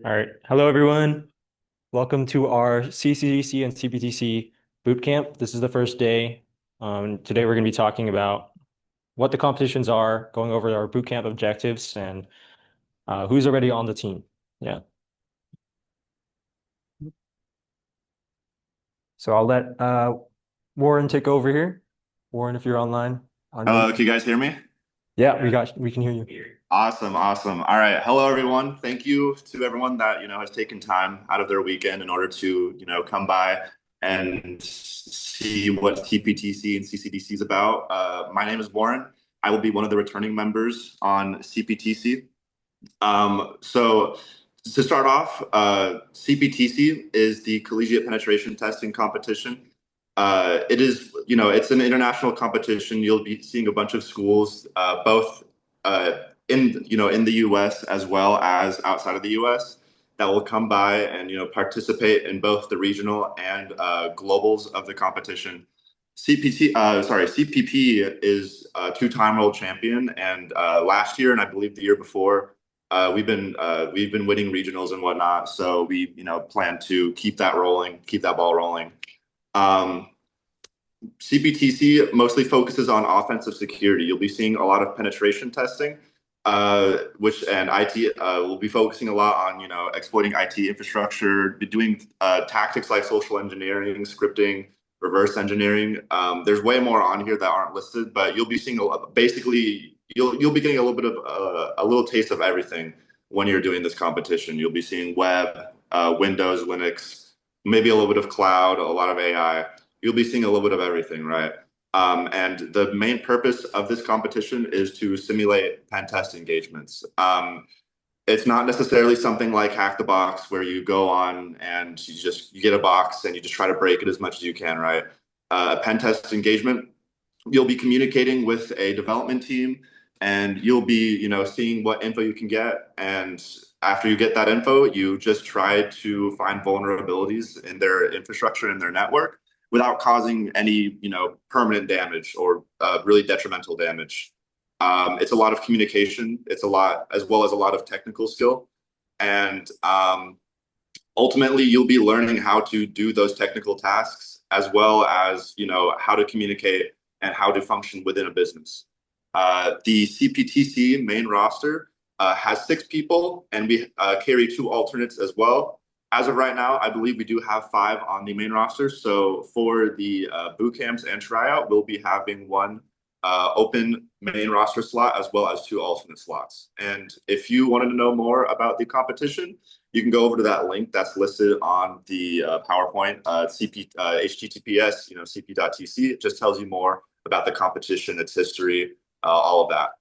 All right. Hello, everyone. Welcome to our CCDC and CPTC bootcamp. This is the first day. Today we're going to be talking about what the competitions are, going over our bootcamp objectives, and who's already on the team. Yeah. So I'll let Warren take over here. Warren, if you're online, unmute. Hello, can you guys hear me? Yeah, we can hear you. Awesome, awesome. All right. Hello, everyone. Thank you to everyone that, has taken time out of their weekend in order to, come by and see what TPTC and CCDC is about. My name is Warren. I will be one of the returning members on CPTC. So to start off, CPTC is the Collegiate Penetration Testing Competition. It is, it's an international competition. You'll be seeing a bunch of schools, both uh, in the U.S. as well as outside of the U.S. that will come by and participate in both the regional and globals of the competition. CPP is a two-time world champion, and last year and I believe the year before, we've been winning regionals and whatnot. So we plan to keep that rolling, keep that ball rolling. Um, CBTC mostly focuses on offensive security. You'll be seeing a lot of penetration testing, which and IT will be focusing a lot on exploiting IT infrastructure, be doing tactics like social engineering, scripting, reverse engineering. There's way more on here that aren't listed, but you'll be seeing basically you'll be getting a little bit of a little taste of everything when you're doing this competition. You'll be seeing web, Windows, Linux, maybe a little bit of cloud, a lot of AI. You'll be seeing a little bit of everything, right? And the main purpose of this competition is to simulate pen test engagements. It's not necessarily something like Hack the Box where you go on and you get a box and you just try to break it as much as you can, right? A pen test engagement, you'll be communicating with a development team and you'll be, seeing what info you can get. And after you get that info, you just try to find vulnerabilities in their infrastructure and their network without causing any, permanent damage or really detrimental damage. It's a lot of communication. It's a lot, as well as a lot of technical skill. And ultimately, you'll be learning how to do those technical tasks as well as, how to communicate and how to function within a business. The CPTC main roster has 6 people, and we carry 2 alternates as well. As of right now, I believe we do have 5 on the main roster. So for the boot camps and tryout, we'll be having one open main roster slot as well as 2 alternate slots. And if you wanted to know more about the competition, you can go over to that link that's listed on the PowerPoint, CP, HTTPS, cp.tc. It just tells you more about the competition, its history, all of that.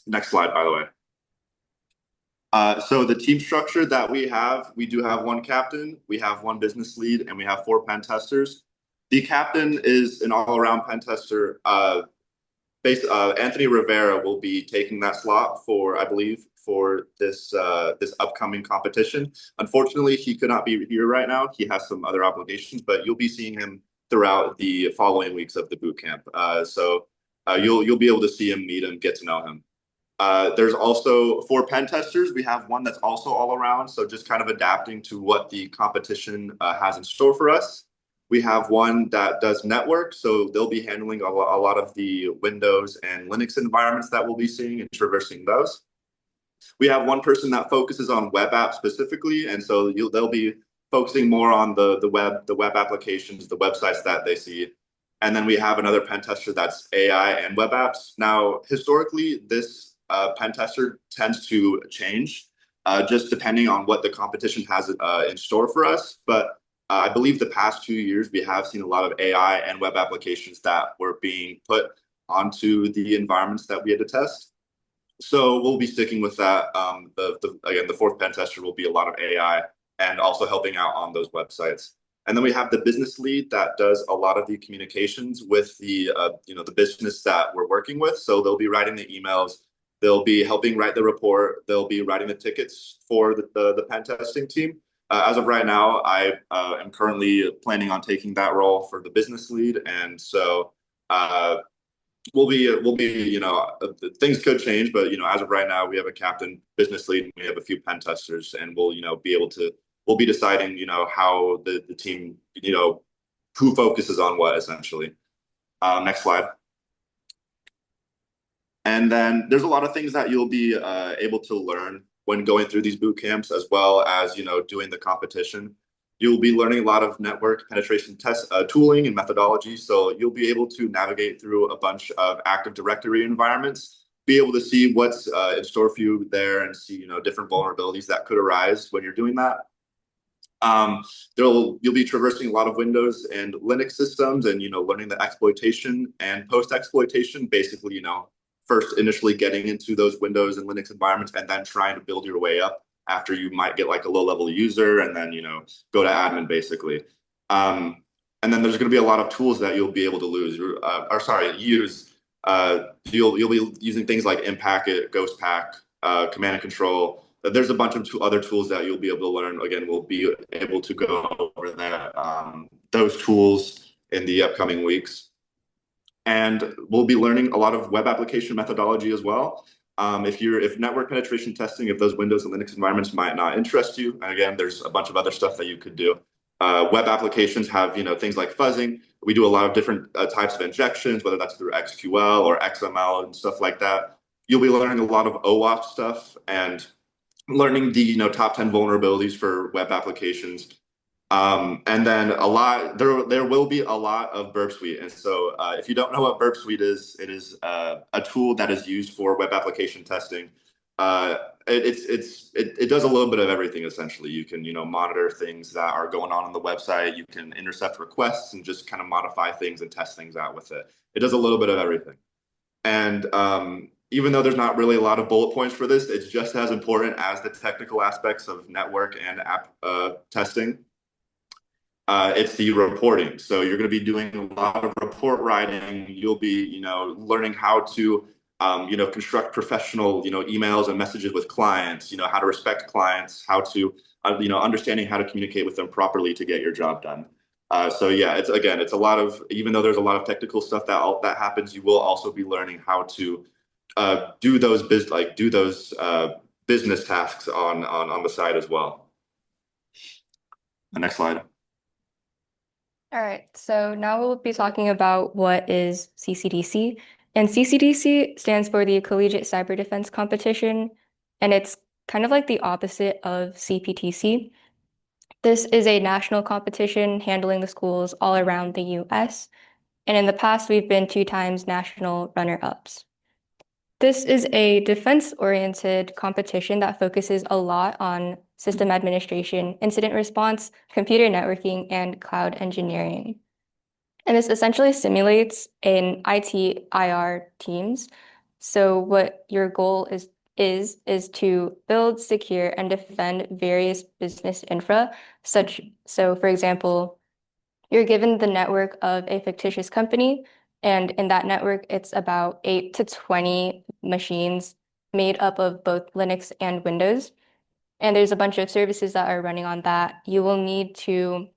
Next slide, by the way. So the team structure that we do have one captain, we have one business lead, and we have 4 pen testers. The captain is an all-around pen tester. Anthony Rivera will be taking that slot for, I believe, for this upcoming competition. Unfortunately, he could not be here right now. He has some other obligations, but you'll be seeing him throughout the following weeks of the boot camp. You'll be able to see him, meet him, get to know him. There's also 4 pen testers. We have one that's also all around, so just kind of adapting to what the competition has in store for us. We have one that does network, so they'll be handling a lot of the Windows and Linux environments that we'll be seeing and traversing those. We have one person that focuses on web apps specifically, and so they'll be focusing more on the web applications, the websites that they see. And then we have another pen tester that's AI and web apps. Now, historically, this pen tester tends to change just depending on what the competition has in store for us. But I believe the past 2 years, we have seen a lot of AI and web applications that were being put onto the environments that we had to test. So we'll be sticking with that. Again, the 4th pen tester will be a lot of AI and also helping out on those websites. And then we have the business lead that does a lot of the communications with the business that we're working with. So they'll be writing the emails, they'll be helping write the report, they'll be writing the tickets for the pen testing team. As of right now, I am currently planning on taking that role for the business lead, and so things could change, but as of right now, we have a captain, business lead, and we have a few pen testers, and we'll be deciding how the team who focuses on what essentially. Next slide. And then there's a lot of things that you'll be able to learn when going through these boot camps, as well as doing the competition. You'll be learning a lot of network penetration test tooling and methodology. So you'll be able to navigate through a bunch of Active Directory environments, be able to see what's in store for you there, and see different vulnerabilities that could arise when you're doing that. Um, you'll be traversing a lot of Windows and Linux systems, and learning the exploitation and post exploitation. Basically, first initially getting into those Windows and Linux environments, and then trying to build your way up after you might get like a low level user, and then go to admin basically. Um, and then there's going to be a lot of tools that you'll be able to use. You'll be using things like Impacket, Ghostpack, Command and Control. There's a bunch of other tools that you'll be able to learn. Again, we'll be able to go over those tools in the upcoming weeks. And we'll be learning a lot of web application methodology as well. If network penetration testing, if those Windows and Linux environments might not interest you, and again, there's a bunch of other stuff that you could do. Web applications have things like fuzzing. We do a lot of different types of injections, whether that's through XQL or XML and stuff like that. You'll be learning a lot of OAuth stuff and learning the top 10 vulnerabilities for web applications. And then there will be a lot of Burp Suite. And so if you don't know what Burp Suite is, it is a tool that is used for web application testing. It does a little bit of everything essentially. You can monitor things that are going on the website. You can intercept requests and just kind of modify things and test things out with it. It does a little bit of everything. And even though there's not really a lot of bullet points for this, it's just as important as the technical aspects of network and app testing. It's the reporting. So you're going to be doing a lot of report writing. You'll be, learning how to, construct professional, emails and messages with clients. How to respect clients, how to, understanding how to communicate with them properly to get your job done. So yeah, it's a lot of, even though there's a lot of technical stuff that happens, you will also be learning how to do those business tasks on the side as well. The next slide. All right, so now we'll be talking about what is CCDC. And CCDC stands for the Collegiate Cyber Defense Competition, and it's kind of like the opposite of CPTC. This is a national competition handling the schools all around the US. And in the past, we've been 2 times national runner-ups. This is a defense-oriented competition that focuses a lot on system administration, incident response, computer networking, and cloud engineering. And this essentially simulates an IT IR teams. So what your goal is to build, secure, and defend various business infra. So for example, you're given the network of a fictitious company, and in that network, it's about 8 to 20 machines made up of both Linux and Windows. And there's a bunch of services that are running on that. You will need to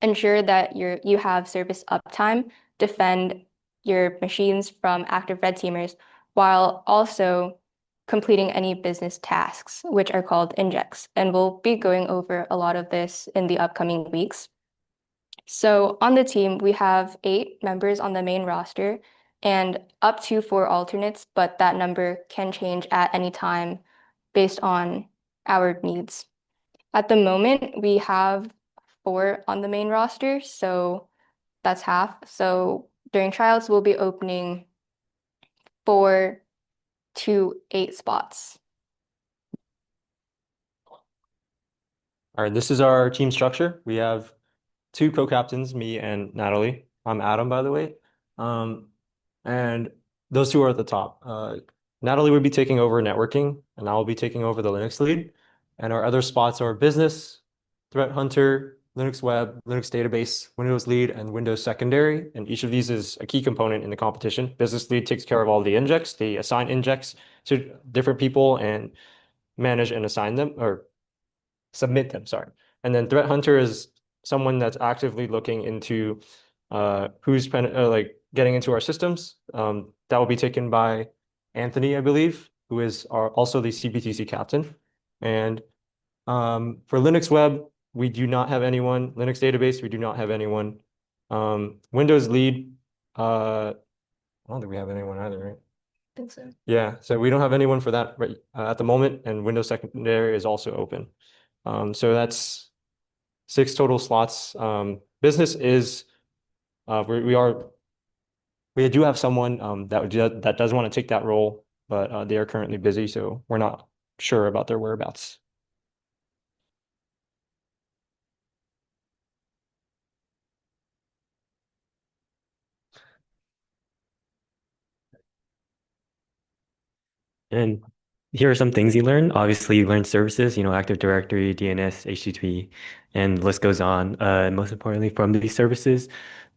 ensure that you have service uptime, defend your machines from active red teamers, while also completing any business tasks, which are called injects. And we'll be going over a lot of this in the upcoming weeks. So on the team, we have 8 members on the main roster and up to 4 alternates, but that number can change at any time based on our needs. At the moment, we have 4 on the main roster, so that's half. So during tryouts, we'll be opening 4 to 8 spots. All right, this is our team structure. We have 2 co-captains, me and Natalie. I'm Adam, by the way. And those 2 are at the top. Natalie would be taking over networking, and I will be taking over the Linux lead. And our other spots are business, threat hunter, Linux web, Linux database, Windows lead, and Windows secondary. And each of these is a key component in the competition. Business lead takes care of all the injects. They assign injects to different people and manage and assign them, or submit them, sorry. And then threat hunter is someone that's actively looking into getting into our systems. That will be taken by Anthony, I believe, who is also the CBTC captain. And for Linux Web, we do not have anyone. Linux Database, we do not have anyone. Windows Lead, I don't think we have anyone either, right? Think so. Yeah, so we don't have anyone for that right at the moment, and Windows Secondary is also open. So that's 6 total slots. Business is we do have someone that does want to take that role, but they are currently busy, so we're not sure about their whereabouts. And here are some things you learn. Obviously, you learn services, Active Directory, DNS, HTTP, and the list goes on. Most importantly, from these services,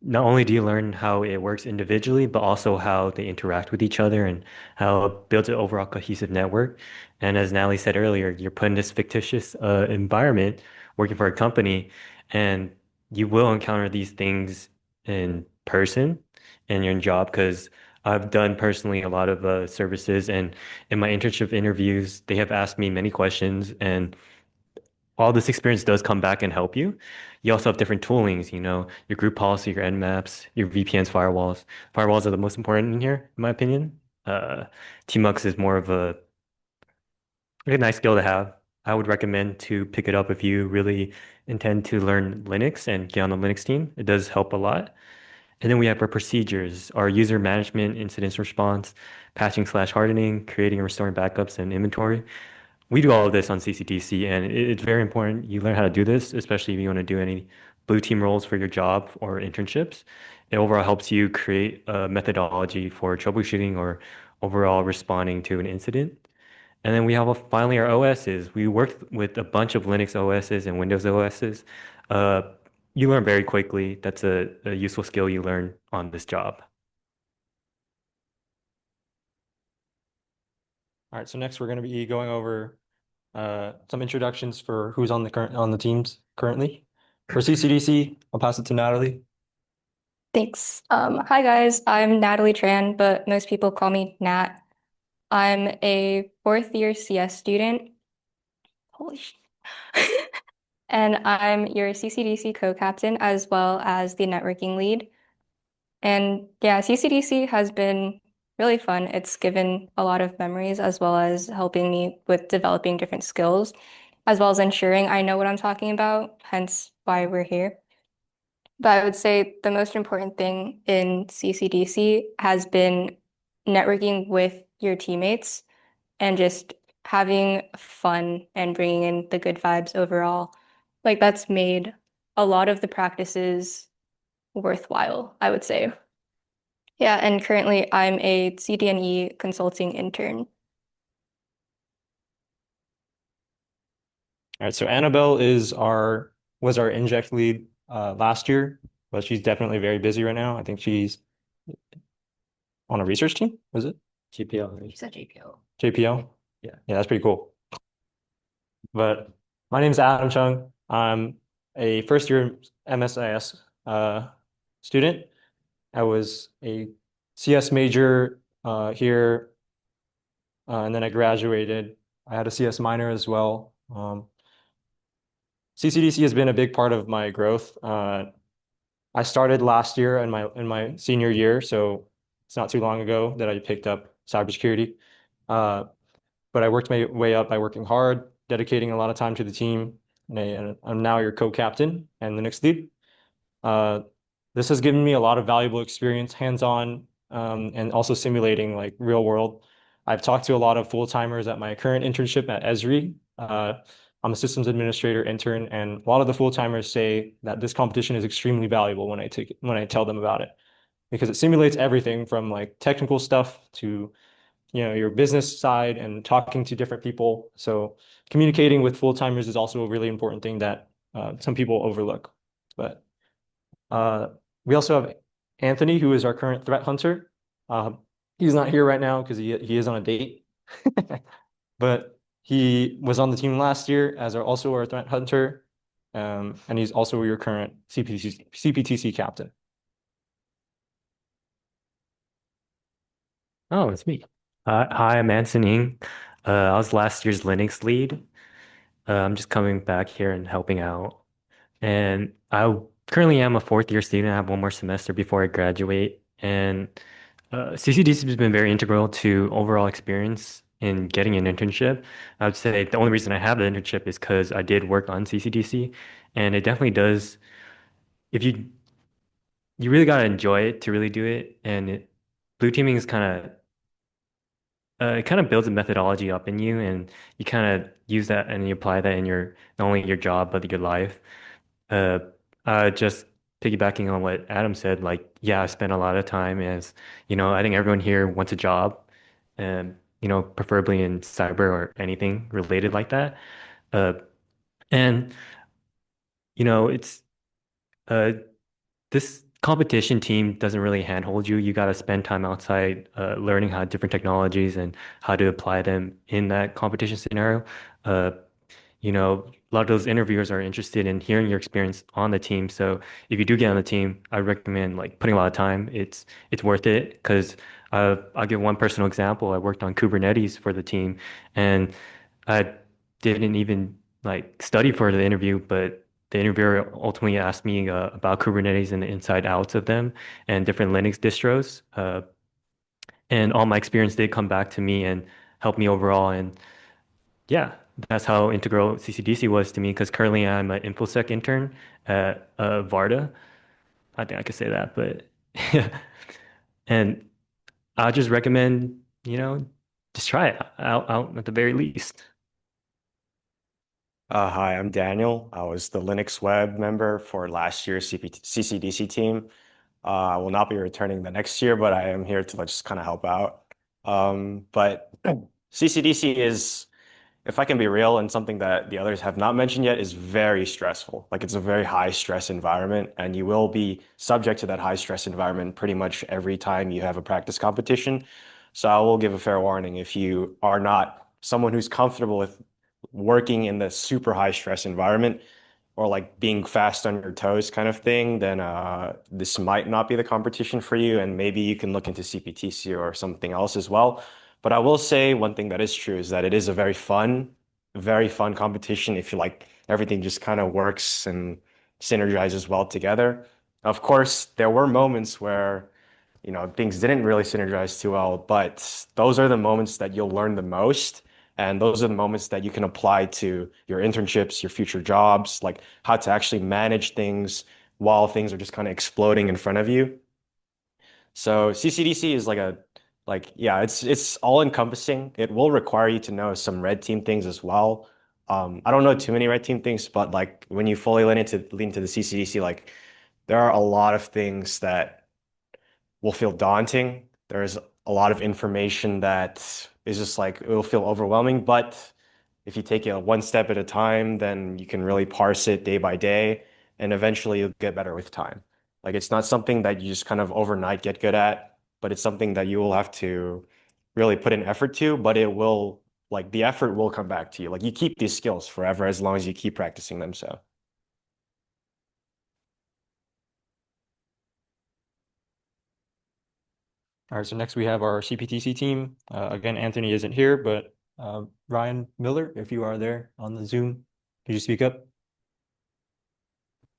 not only do you learn how it works individually, but also how they interact with each other and how it builds an overall cohesive network. And as Natalie said earlier, you're put in this fictitious environment working for a company, and you will encounter these things in person in your job because I've done personally a lot of services, and in my internship interviews, they have asked me many questions, and all this experience does come back and help you. You also have different toolings, your group policy, your nmaps, your VPNs, firewalls. Firewalls are the most important in here, in my opinion. Tmux is more of a nice skill to have. I would recommend to pick it up if you really intend to learn Linux and get on the Linux team. It does help a lot. And then we have our procedures, our user management, incident response, patching/hardening, creating and restoring backups and inventory. We do all of this on CCTC, and it's very important you learn how to do this, especially if you want to do any blue team roles for your job or internships. It overall helps you create a methodology for troubleshooting or overall responding to an incident. And then we have finally our OSs. We worked with a bunch of Linux OSs and Windows OSs. Uh, you learn very quickly. That's a useful skill you learn on this job. All right, so next we're going to be going over some introductions for who's on the teams currently. For CCDC, I'll pass it to Natalie. Thanks. Hi guys, I'm Natalie Tran, but most people call me Nat. I'm a 4th-year CS student. Holy sh And I'm your CCDC co-captain as well as the networking lead. And yeah, CCDC has been really fun. It's given a lot of memories as well as helping me with developing different skills, as well as ensuring I know what I'm talking about, hence why we're here. But I would say the most important thing in CCDC has been networking with your teammates and just having fun and bringing in the good vibes overall. Like that's made a lot of the practices worthwhile, I would say. Yeah, and currently I'm a CDNE consulting intern. All right, so Annabelle was our inject lead last year, but she's definitely very busy right now. I think she's on a research team, was it? GPL. You said JPL. JPL? Yeah. Yeah, that's pretty cool. But my name is Adam Chung. I'm a first year MSIS student. I was a CS major here, and then I graduated. I had a CS minor as well. CCDC has been a big part of my growth. I started last year in my senior year, so it's not too long ago that I picked up cybersecurity. But I worked my way up by working hard, dedicating a lot of time to the team, and I'm now your co-captain and Linux lead. Uh, this has given me a lot of valuable experience, hands-on, and also simulating like real world. I've talked to a lot of full-timers at my current internship at Esri. I'm a systems administrator intern, and a lot of the full-timers say that this competition is extremely valuable when I tell them about it, because it simulates everything from like technical stuff to your business side and talking to different people. So communicating with full-timers is also a really important thing that some people overlook. But we also have Anthony, who is our current threat hunter. He's not here right now because he is on a date. But he was on the team last year as also our threat hunter. And he's also your current CPTC captain. Oh, it's me. Hi, I'm Anson Ng. I was last year's Linux lead. I'm just coming back here and helping out. And I currently am a fourth year student. I have one more semester before I graduate. And CCDC has been very integral to overall experience in getting an internship. I would say the only reason I have the internship is because I did work on CCDC. And it definitely does, if you really got to enjoy it to really do it. Blue teaming is it kind of builds a methodology up in you, and you kind of use that and you apply that in your not only your job but your life. Uh, just piggybacking on what Adam said, like, yeah, I spent a lot of time as, I think everyone here wants a job, and preferably in cyber or anything related like that. Uh, and it's uh, this competition team doesn't really handhold you. You got to spend time outside, learning how different technologies and how to apply them in that competition scenario. Uh, a lot of those interviewers are interested in hearing your experience on the team. So if you do get on the team, I recommend like putting a lot of time. It's worth it because I'll give one personal example. I worked on Kubernetes for the team, and I didn't even like study for the interview, but the interviewer ultimately asked me about Kubernetes and the inside outs of them and different Linux distros. And all my experience did come back to me and help me overall. And yeah, that's how integral CCDC was to me because currently I'm an InfoSec intern at Varda. I think I could say that, but yeah. And I just recommend, just try it out at the very least. Hi, I'm Daniel. I was the Linux web member for last year's CCDC team. I will not be returning the next year, but I am here to just kind of help out. But CCDC is, if I can be real, and something that the others have not mentioned yet, is very stressful. Like it's a very high stress environment, and you will be subject to that high stress environment pretty much every time you have a practice competition. So I will give a fair warning if you are not someone who's comfortable with working in the super high stress environment or like being fast on your toes kind of thing, then this might not be the competition for you. And maybe you can look into CPTC or something else as well. But I will say one thing that is true is that it is a very fun competition if you like everything just kind of works and synergizes well together. Of course, there were moments where things didn't really synergize too well, but those are the moments that you'll learn the most. And those are the moments that you can apply to your internships, your future jobs, like how to actually manage things while things are just kind of exploding in front of you. So CCDC is yeah, it's all encompassing. It will require you to know some red team things as well. I don't know too many red team things, but like when you fully lean into the CCDC, like there are a lot of things that will feel daunting. There's a lot of information that is just like it will feel overwhelming, but if you take it one step at a time, then you can really parse it day by day, and eventually you'll get better with time. Like it's not something that you just kind of overnight get good at, but it's something that you will have to really put in effort to, but it will like the effort will come back to you. Like you keep these skills forever as long as you keep practicing them. So. All right, so next we have our CPTC team. Again, Anthony isn't here, but Ryan Miller, if you are there on the Zoom, could you speak up?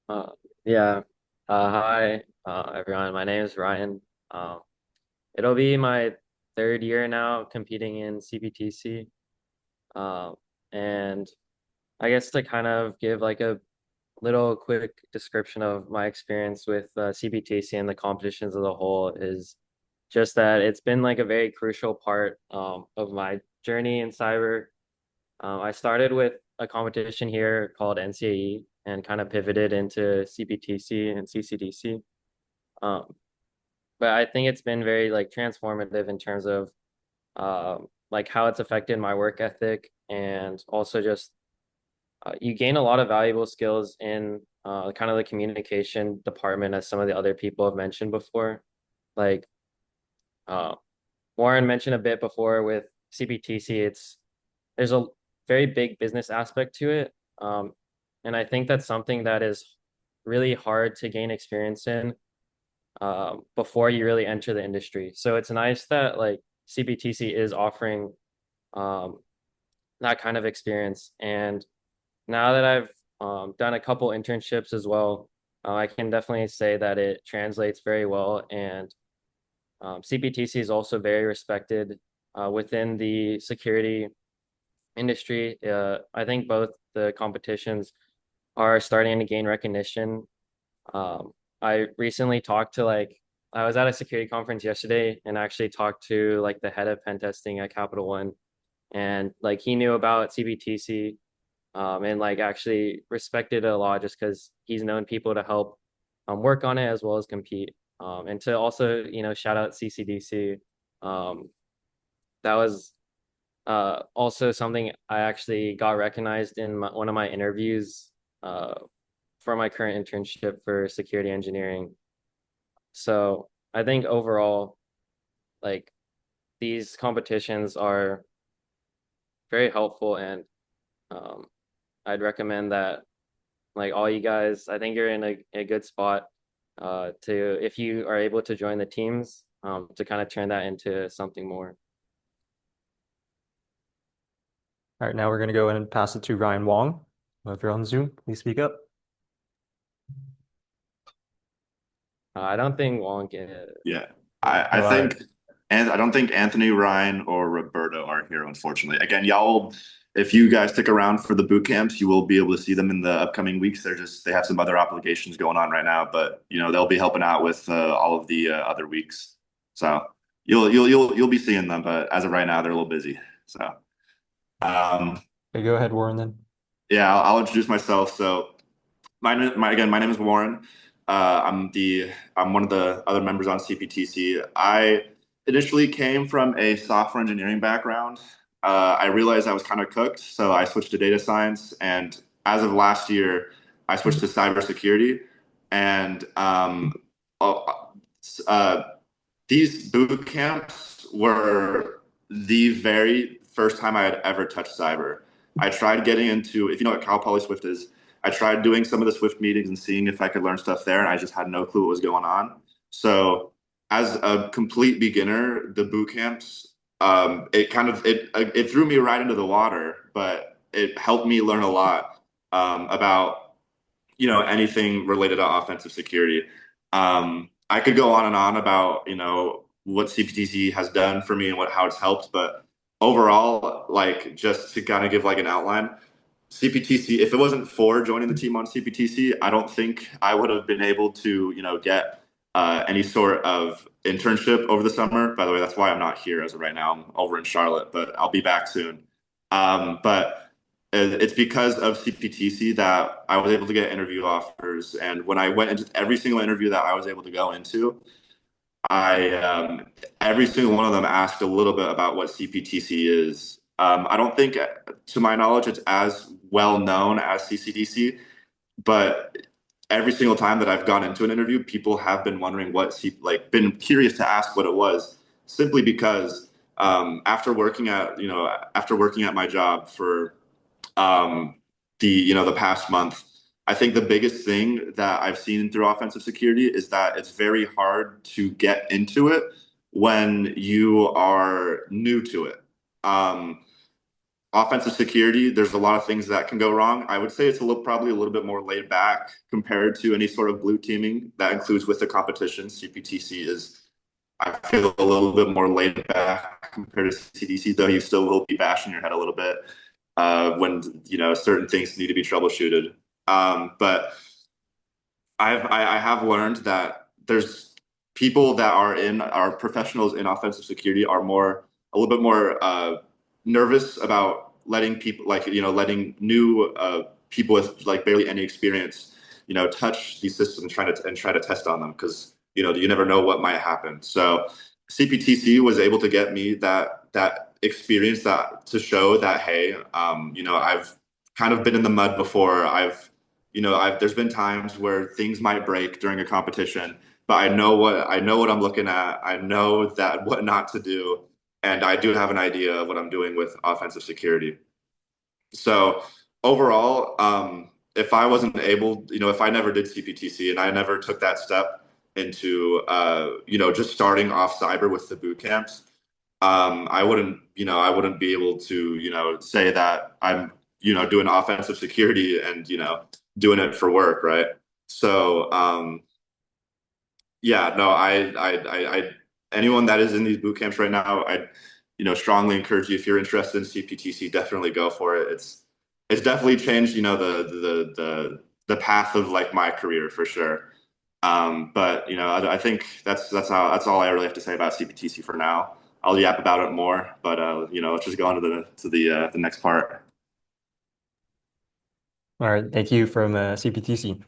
Uh, yeah. Hi, everyone. My name is Ryan. Um, it'll be my third year now competing in CPTC. Um, and I guess to kind of give like a little quick description of my experience with CPTC and the competitions as a whole is just that it's been like a very crucial part of my journey in cyber. I started with a competition here called NCAE and kind of pivoted into CPTC and CCDC. Um, but I think it's been very like transformative in terms of like how it's affected my work ethic and also just you gain a lot of valuable skills in kind of the communication department as some of the other people have mentioned before. Like uh, Warren mentioned a bit before with CPTC, there's a very big business aspect to it. And I think that's something that is really hard to gain experience in before you really enter the industry. So it's nice that like CBTC is offering that kind of experience. And now that I've done a couple internships as well, I can definitely say that it translates very well. And CBTC is also very respected within the security industry. I think both the competitions are starting to gain recognition. I recently talked to I was at a security conference yesterday and actually talked to like the head of pen testing at Capital One, and like he knew about CBTC, and like actually respected it a lot just because he's known people to help work on it as well as compete. And to also, shout out CCDC. That was also something I actually got recognized in one of my interviews for my current internship for security engineering. So I think overall, like these competitions are very helpful, and I'd recommend that like all you guys, I think you're in a good spot to, if you are able to join the teams, to kind of turn that into something more. All right, now we're going to go in and pass it to Ryan Wong. If you're on Zoom, please speak up. I don't think Wong can. Yeah, I think, and I don't think Anthony, Ryan, or Roberto are here, unfortunately. Again, y'all, if you guys stick around for the boot camps, you will be able to see them in the upcoming weeks. They have some other obligations going on right now, but they'll be helping out with all of the other weeks. So you'll be seeing them, but as of right now, they're a little busy. So, Okay, go ahead, Warren, then. yeah, I'll introduce myself. So, my name is Warren. I'm one of the other members on CPTC. I initially came from a software engineering background. I realized I was kind of cooked, so I switched to data science. And as of last year, I switched to cybersecurity. And uh, uh, these boot camps were the very first time I had ever touched cyber. I tried getting into, if you know what Cal Poly Swift is, I tried doing some of the Swift meetings and seeing if I could learn stuff there, and I just had no clue what was going on. So, as a complete beginner, the boot camps, it threw me right into the water, but it helped me learn a lot about anything related to offensive security. I could go on and on about what CPTC has done for me and how it's helped, but overall, like just to kind of give like an outline, CPTC, if it wasn't for joining the team on CPTC, I don't think I would have been able to, get any sort of internship over the summer. By the way, that's why I'm not here as of right now. I'm over in Charlotte, but I'll be back soon. But it's because of CPTC that I was able to get interview offers. And when I went into every single interview that I was able to go into, every single one of them asked a little bit about what CPTC is. I don't think, to my knowledge, it's as well known as CCDC, but every single time that I've gone into an interview, people have been wondering been curious to ask what it was, simply because after working at my job for the past month, I think the biggest thing that I've seen through offensive security is that it's very hard to get into it when you are new to it. Offensive security, there's a lot of things that can go wrong. I would say it's probably a little bit more laid back compared to any sort of blue teaming that includes with the competition. CPTC is, I feel, a little bit more laid back compared to CDC, though you still will be bashing your head a little bit when certain things need to be troubleshooted. But I have learned that there's people that are professionals in offensive security are a little bit more nervous about letting people letting new people with like barely any experience touch these systems and try to test on them, because you never know what might happen. So CPTC was able to get me that experience, that to show that, hey, I've kind of been in the mud before. There's been times where things might break during a competition, but I know what I'm looking at. I know that what not to do, and I do have an idea of what I'm doing with offensive security. So overall, if I wasn't able, if I never did CPTC and I never took that step into, just starting off cyber with the boot camps, I wouldn't be able to, say that I'm, doing offensive security and, doing it for work, right? So, yeah, no, anyone that is in these boot camps right now, I, strongly encourage you if you're interested in CPTC, definitely go for it. It's definitely changed, the path of like my career for sure. But I think that's all I really have to say about CPTC for now. I'll yap about it more, but let's just go on to the next part. All right, thank you from CPTC.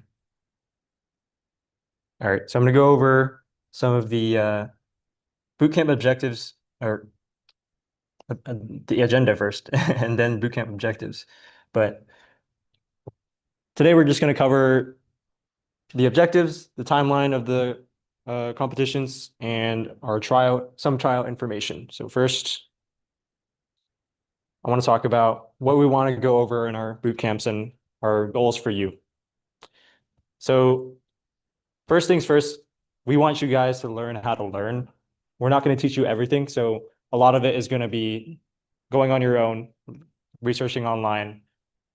All right, so I'm going to go over some of the bootcamp objectives, or the agenda first, and then bootcamp objectives. But today we're just going to cover the objectives, the timeline of the competitions, and some trial information. So first, I want to talk about what we want to go over in our boot camps and our goals for you. So first things first, we want you guys to learn how to learn. We're not going to teach you everything. So a lot of it is going to be going on your own, researching online,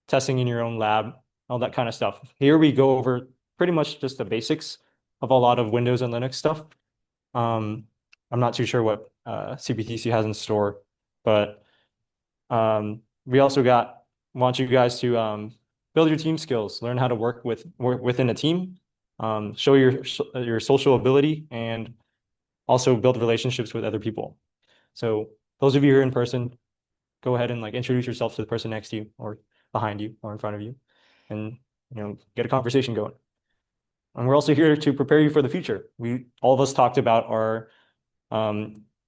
testing in your own lab, all that kind of stuff. Here we go over pretty much just the basics of a lot of Windows and Linux stuff. I'm not too sure what CPTC has in store, but we also want you guys to build your team skills, learn how to work within a team, show your social ability, and also build relationships with other people. So those of you who are in person, go ahead and like introduce yourself to the person next to you or behind you or in front of you, and get a conversation going. And we're also here to prepare you for the future. All of us talked about our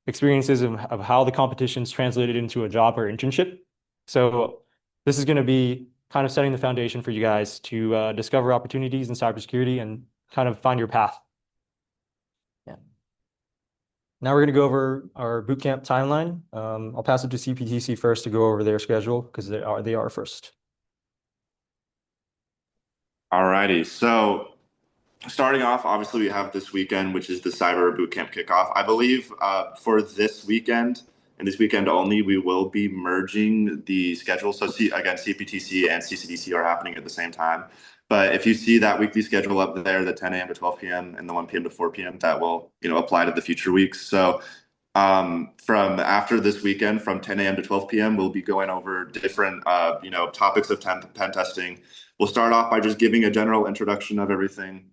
experiences of how the competitions translated into a job or internship. So this is going to be kind of setting the foundation for you guys to discover opportunities in cybersecurity and kind of find your path. Yeah. Now we're going to go over our bootcamp timeline. I'll pass it to CPTC first to go over their schedule because they are first. All righty. So starting off, obviously we have this weekend, which is the Cyber Bootcamp Kickoff. I believe for this weekend and this weekend only, we will be merging the schedule. So again, CPTC and CCDC are happening at the same time. But if you see that weekly schedule up there, the 10 a.m. to 12 p.m. and the 1 p.m. to 4 p.m., that will apply to the future weeks. So from after this weekend, from 10 a.m. to 12 p.m., we'll be going over different topics of pen testing. We'll start off by just giving a general introduction of everything,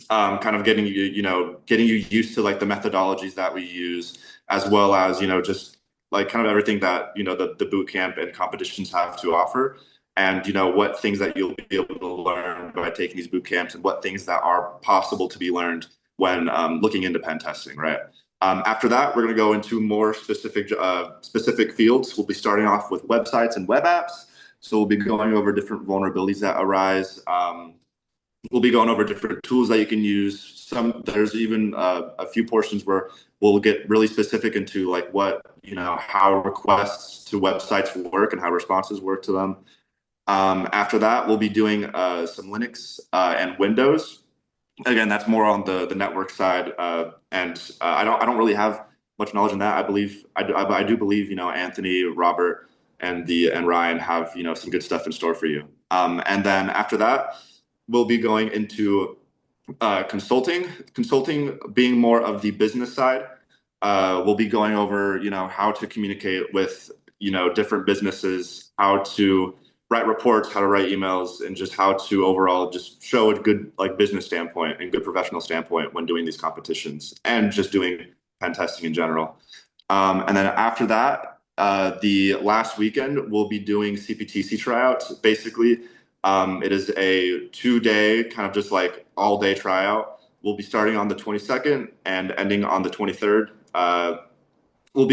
kind of getting you used to like the methodologies that we use, as well as just like kind of everything that the boot camp and competitions have to offer, and what things that you'll be able to learn by taking these boot camps, and what things that are possible to be learned when looking into pen testing, right? After that, we're going to go into more specific fields. We'll be starting off with websites and web apps. So we'll be going over different vulnerabilities that arise. We'll be going over different tools that you can use. There's even a few portions where we'll get really specific into like how requests to websites work and how responses work to them. After that, we'll be doing some Linux and Windows. Again, that's more on the network side, and I don't really have much knowledge in that. I do believe Anthony, Robert, and Ryan have some good stuff in store for you. And then after that, we'll be going into consulting. Consulting being more of the business side. We'll be going over how to communicate with different businesses, how to write reports, how to write emails, and just how to overall just show a good like business standpoint and good professional standpoint when doing these competitions and just doing pen testing in general. And then after that, the last weekend we'll be doing CPTC tryouts. Basically, it is a 2-day kind of just like all day tryout. We'll be starting on the 22nd and ending on the 23rd. We'll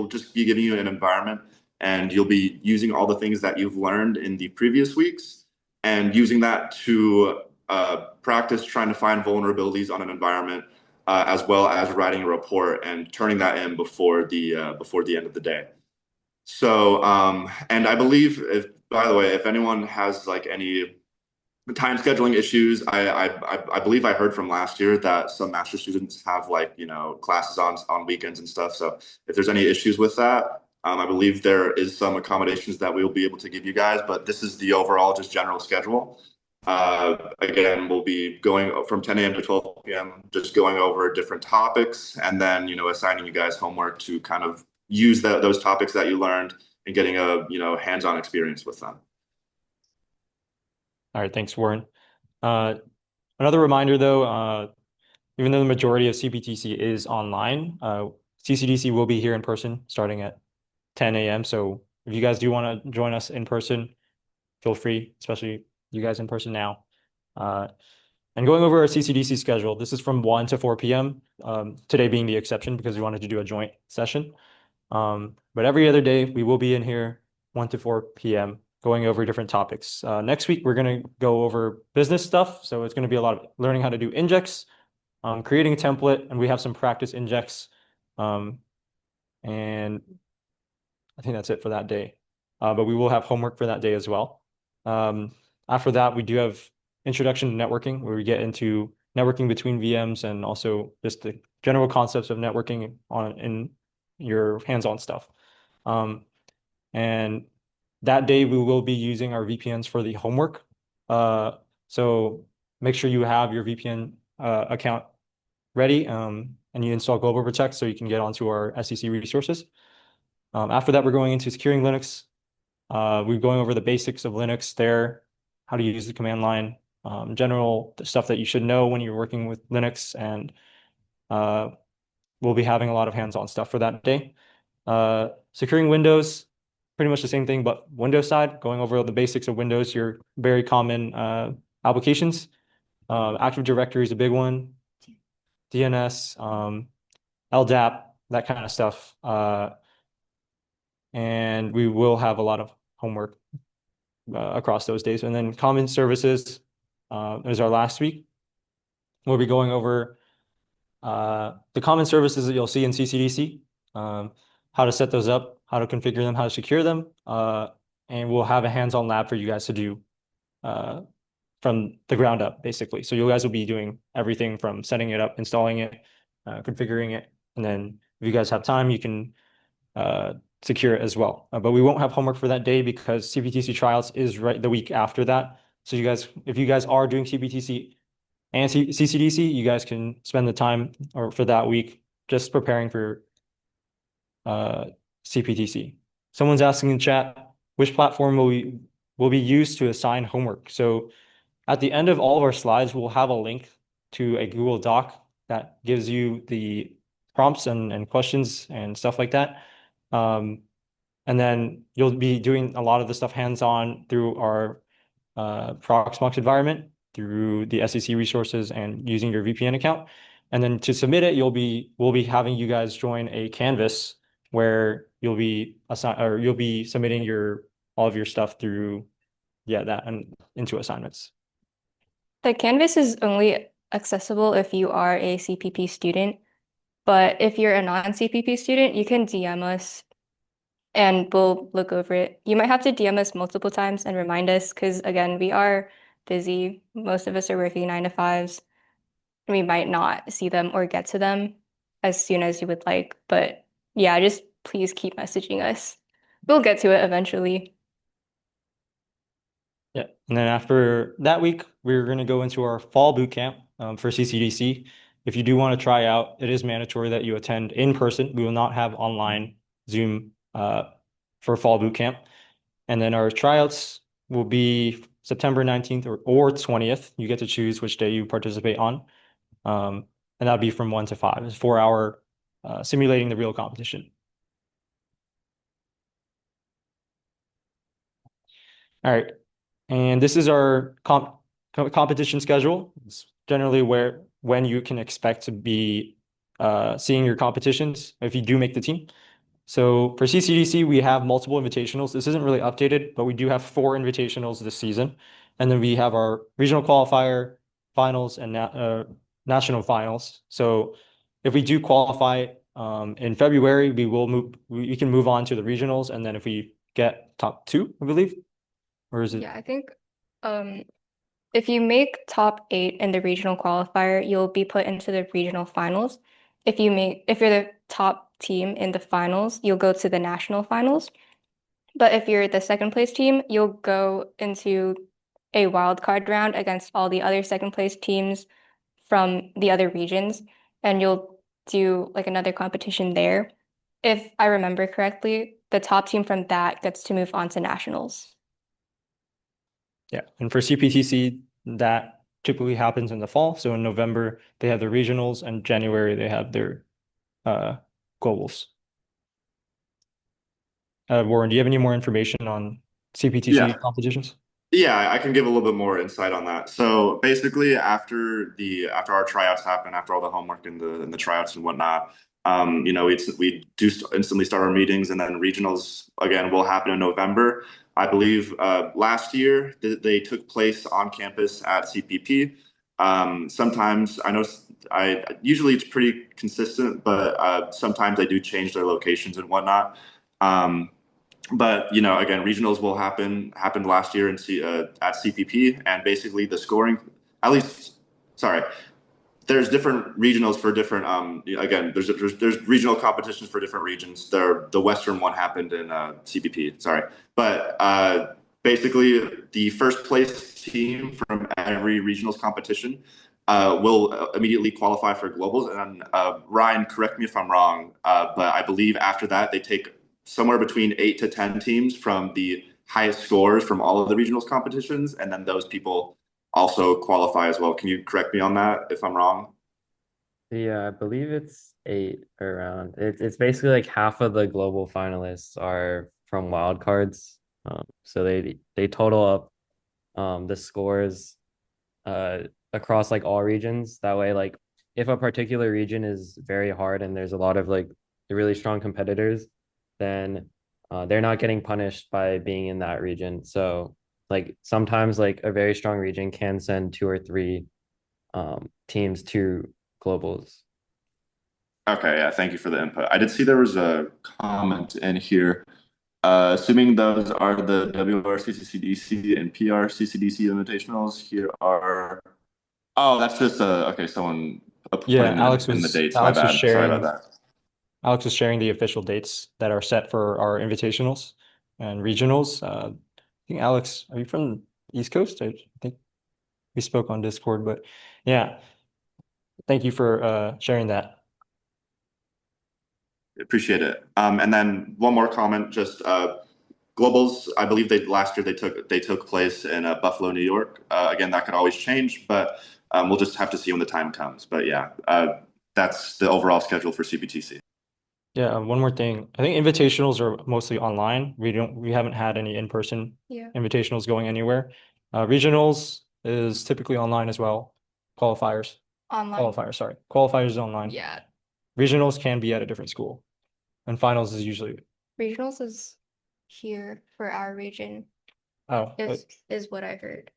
just be giving you an environment, and you'll be using all the things that you've learned in the previous weeks and using that to practice trying to find vulnerabilities on an environment, as well as writing a report and turning that in before the end of the day. So, and I believe, by the way, if anyone has like any time scheduling issues. I believe I heard from last year that some master students have like, classes on weekends and stuff. So if there's any issues with that, I believe there is some accommodations that we will be able to give you guys, but this is the overall just general schedule. Again, we'll be going from 10 a.m. to 12 p.m., just going over different topics and then, assigning you guys homework to kind of use those topics that you learned and getting a, hands-on experience with them. All right, thanks, Warren. Another reminder though, even though the majority of CPTC is online, CCDC will be here in person starting at 10 a.m. So if you guys do want to join us in person, feel free, especially you guys in person now. And going over our CCDC schedule, this is from 1 to 4 p.m. Today being the exception because we wanted to do a joint session. But every other day we will be in here 1 to 4 p.m. going over different topics. Next week we're going to go over business stuff. So it's going to be a lot of learning how to do injects, creating a template, and we have some practice injects. And I think that's it for that day. But we will have homework for that day as well. After that, we do have introduction to networking, where we get into networking between VMs and also just the general concepts of networking in your hands-on stuff. And that day we will be using our VPNs for the homework. So make sure you have your VPN account ready and you install Global Protect so you can get onto our SEC resources. After that, we're going into securing Linux. We're going over the basics of Linux there, how to use the command line, general stuff that you should know when you're working with Linux, and we'll be having a lot of hands-on stuff for that day. Securing Windows, pretty much the same thing, but Windows side, going over the basics of Windows, your very common applications. Active Directory is a big one, DNS, LDAP, that kind of stuff. And we will have a lot of homework across those days. And then common services is our last week. We'll be going over the common services that you'll see in CCDC, how to set those up, how to configure them, how to secure them, and we'll have a hands-on lab for you guys to do from the ground up, basically. So you guys will be doing everything from setting it up, installing it, configuring it, and then if you guys have time, you can secure it as well. But we won't have homework for that day because CPTC trials is right the week after that. So you guys, if you guys are doing CPTC and CCDC, you guys can spend the time or for that week just preparing for CPTC. Someone's asking in chat, which platform will be used to assign homework? So at the end of all of our slides, we'll have a link to a Google Doc that gives you the prompts and questions and stuff like that. And then you'll be doing a lot of the stuff hands-on through our Proxmox environment, through the SEC resources and using your VPN account. And then to submit it, we'll be having you guys join a Canvas where you'll be submitting all of your stuff through that and into assignments. The Canvas is only accessible if you are a CPP student, but if you're a non-CPP student, you can DM us and we'll look over it. You might have to DM us multiple times and remind us because, again, we are busy. Most of us are working 9 to 5s. We might not see them or get to them as soon as you would like. But yeah, just please keep messaging us. We'll get to it eventually. Yeah. And then after that week, we're going to go into our fall boot camp for CCDC. If you do want to try out, it is mandatory that you attend in person. We will not have online Zoom for fall boot camp. And then our tryouts will be September 19th or 20th. You get to choose which day you participate on. And that'll be from 1 to 5. It's 4-hour simulating the real competition. All right. And this is our competition schedule. It's generally when you can expect to be seeing your competitions if you do make the team. So for CCDC, we have multiple invitationals. This isn't really updated, but we do have 4 invitationals this season. And then we have our regional qualifier, finals, and national finals. So if we do qualify in February, we can move on to the regionals. And then if we get top 2, I believe, or is it? Yeah, I think if you make top 8 in the regional qualifier, you'll be put into the regional finals. If you're the top team in the finals, you'll go to the national finals. But if you're the second place team, you'll go into a wild card round against all the other second place teams from the other regions, and you'll do like another competition there. If I remember correctly, the top team from that gets to move on to nationals. Yeah, and for CPTC, that typically happens in the fall. So in November, they have the regionals, and January, they have their globals. Warren, do you have any more information on CPTC Yeah. competitions? Yeah, I can give a little bit more insight on that. So basically, after our tryouts happen, after all the homework and the tryouts and whatnot, we do instantly start our meetings, and then regionals again will happen in November. I believe last year they took place on campus at CPP. Sometimes I know I usually it's pretty consistent, but sometimes they do change their locations and whatnot. Um, but again, regionals will happened last year at CPP, and basically the scoring, at least, sorry, there's different regionals for different. Again, there's regional competitions for different regions. The Western one happened in CPP. Sorry, but basically the first place team from every regionals competition will immediately qualify for globals. And Ryan, correct me if I'm wrong, but I believe after that they take somewhere between 8 to 10 teams from the highest scores from all of the regionals competitions, and then those people also qualify as well. Can you correct me on that if I'm wrong? Yeah, I believe it's 8 around. It's basically like half of the global finalists are from wildcards. So they total up the scores across like all regions. That way, like if a particular region is very hard and there's a lot of like really strong competitors, then they're not getting punished by being in that region. So like sometimes like a very strong region can send 2 or 3 teams to globals. Okay, yeah, thank you for the input. I did see there was a comment in here. Assuming those are the WRCCDC and PRCCDC invitationals, here are. Oh, that's just okay. Someone put Yeah, in the dates. My bad. Sorry about that. Alex was sharing the official dates that are set for our invitationals and regionals. I think Alex, are you from the East Coast? I think we spoke on Discord, but yeah, thank you for sharing that. Appreciate it. And then one more comment, just globals. I believe they last year they took place in Buffalo, New York. Again, that could always change, but we'll just have to see when the time comes. But yeah, that's the overall schedule for CBTC. Yeah, one more thing. I think invitationals are mostly online. We haven't had any in-person invitationals going anywhere. Regionals is typically online as well. Qualifiers. Online. Qualifiers, sorry. Qualifiers is online. Yeah. Regionals can be at a different school. And finals is usually Regionals is here for our region, oh, is what I heard.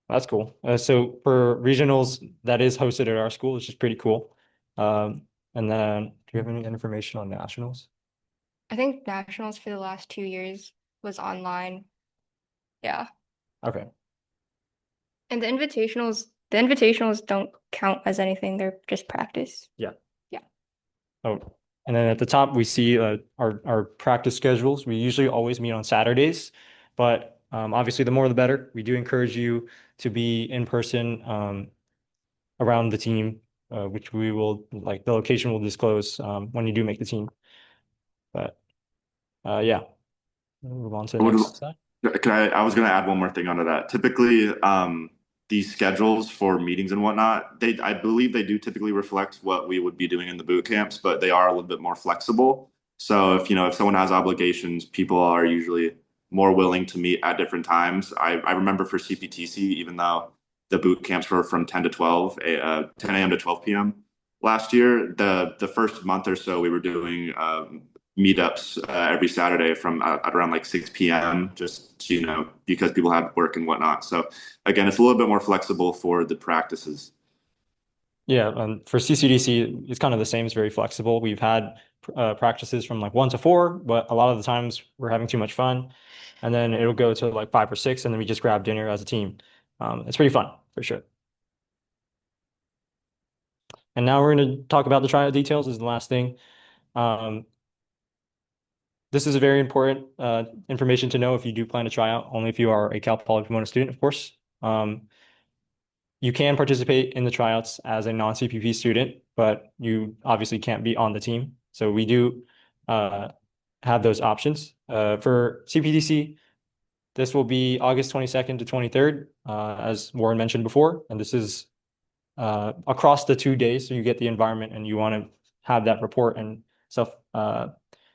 that's cool. So for regionals, that is hosted at our school, which is pretty cool. And then do you have any information on nationals? I think nationals for the last 2 years was online. Yeah. Okay. And the invitationals don't count as anything. They're just practice. Yeah. Yeah. Oh, and then at the top we see our practice schedules. We usually always meet on Saturdays, but obviously the more the better. We do encourage you to be in person around the team, which we will like the location will disclose when you do make the team. But yeah, we'll move on to the next slide. I was going to add one more thing onto that. Typically, these schedules for meetings and whatnot, I believe they do typically reflect what we would be doing in the boot camps, but they are a little bit more flexible. So if someone has obligations, people are usually more willing to meet at different times. I remember for CPTC, even though the boot camps were from 10 to 12, 10 a.m. to 12 p.m. last year, the first month or so we were doing meetups every Saturday from at around like 6 p.m. just because people had work and whatnot. So again, it's a little bit more flexible for the practices. Yeah, for CCDC, it's kind of the same. It's very flexible. We've had practices from like 1 to 4, but a lot of the times we're having too much fun, and then it'll go to like 5 or 6, and then we just grab dinner as a team. It's pretty fun. for sure. And now we're going to talk about the tryout details. This is the last thing. This is a very important information to know if you do plan to try out, only if you are a Cal Poly Pomona student, of course. You can participate in the tryouts as a non-CPP student, but you obviously can't be on the team. So we do have those options. For CPTC, this will be August 22nd to 23rd, as Warren mentioned before, and this is across the 2 days. So you get the environment and you want to have that report and stuff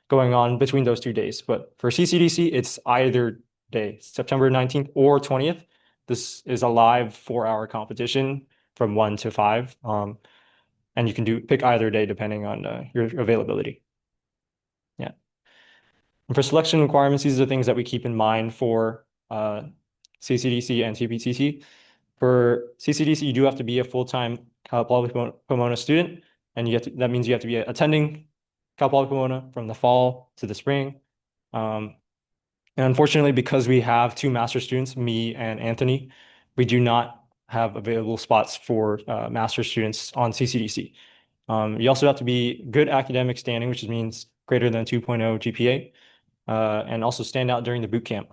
going on between those 2 days. But for CCDC, it's either day, September 19th or 20th. This is a live 4-hour competition from 1 to 5. And you can pick either day depending on your availability. Yeah. And for selection requirements, these are the things that we keep in mind for CCDC and CPTC. For CCDC, you do have to be a full-time Cal Poly Pomona student, and that means you have to be attending Cal Poly Pomona from the fall to the spring. And unfortunately, because we have 2 master students, me and Anthony, we do not have available spots for master students on CCDC. You also have to be good academic standing, which means greater than 2.0 GPA, and also stand out during the boot camp,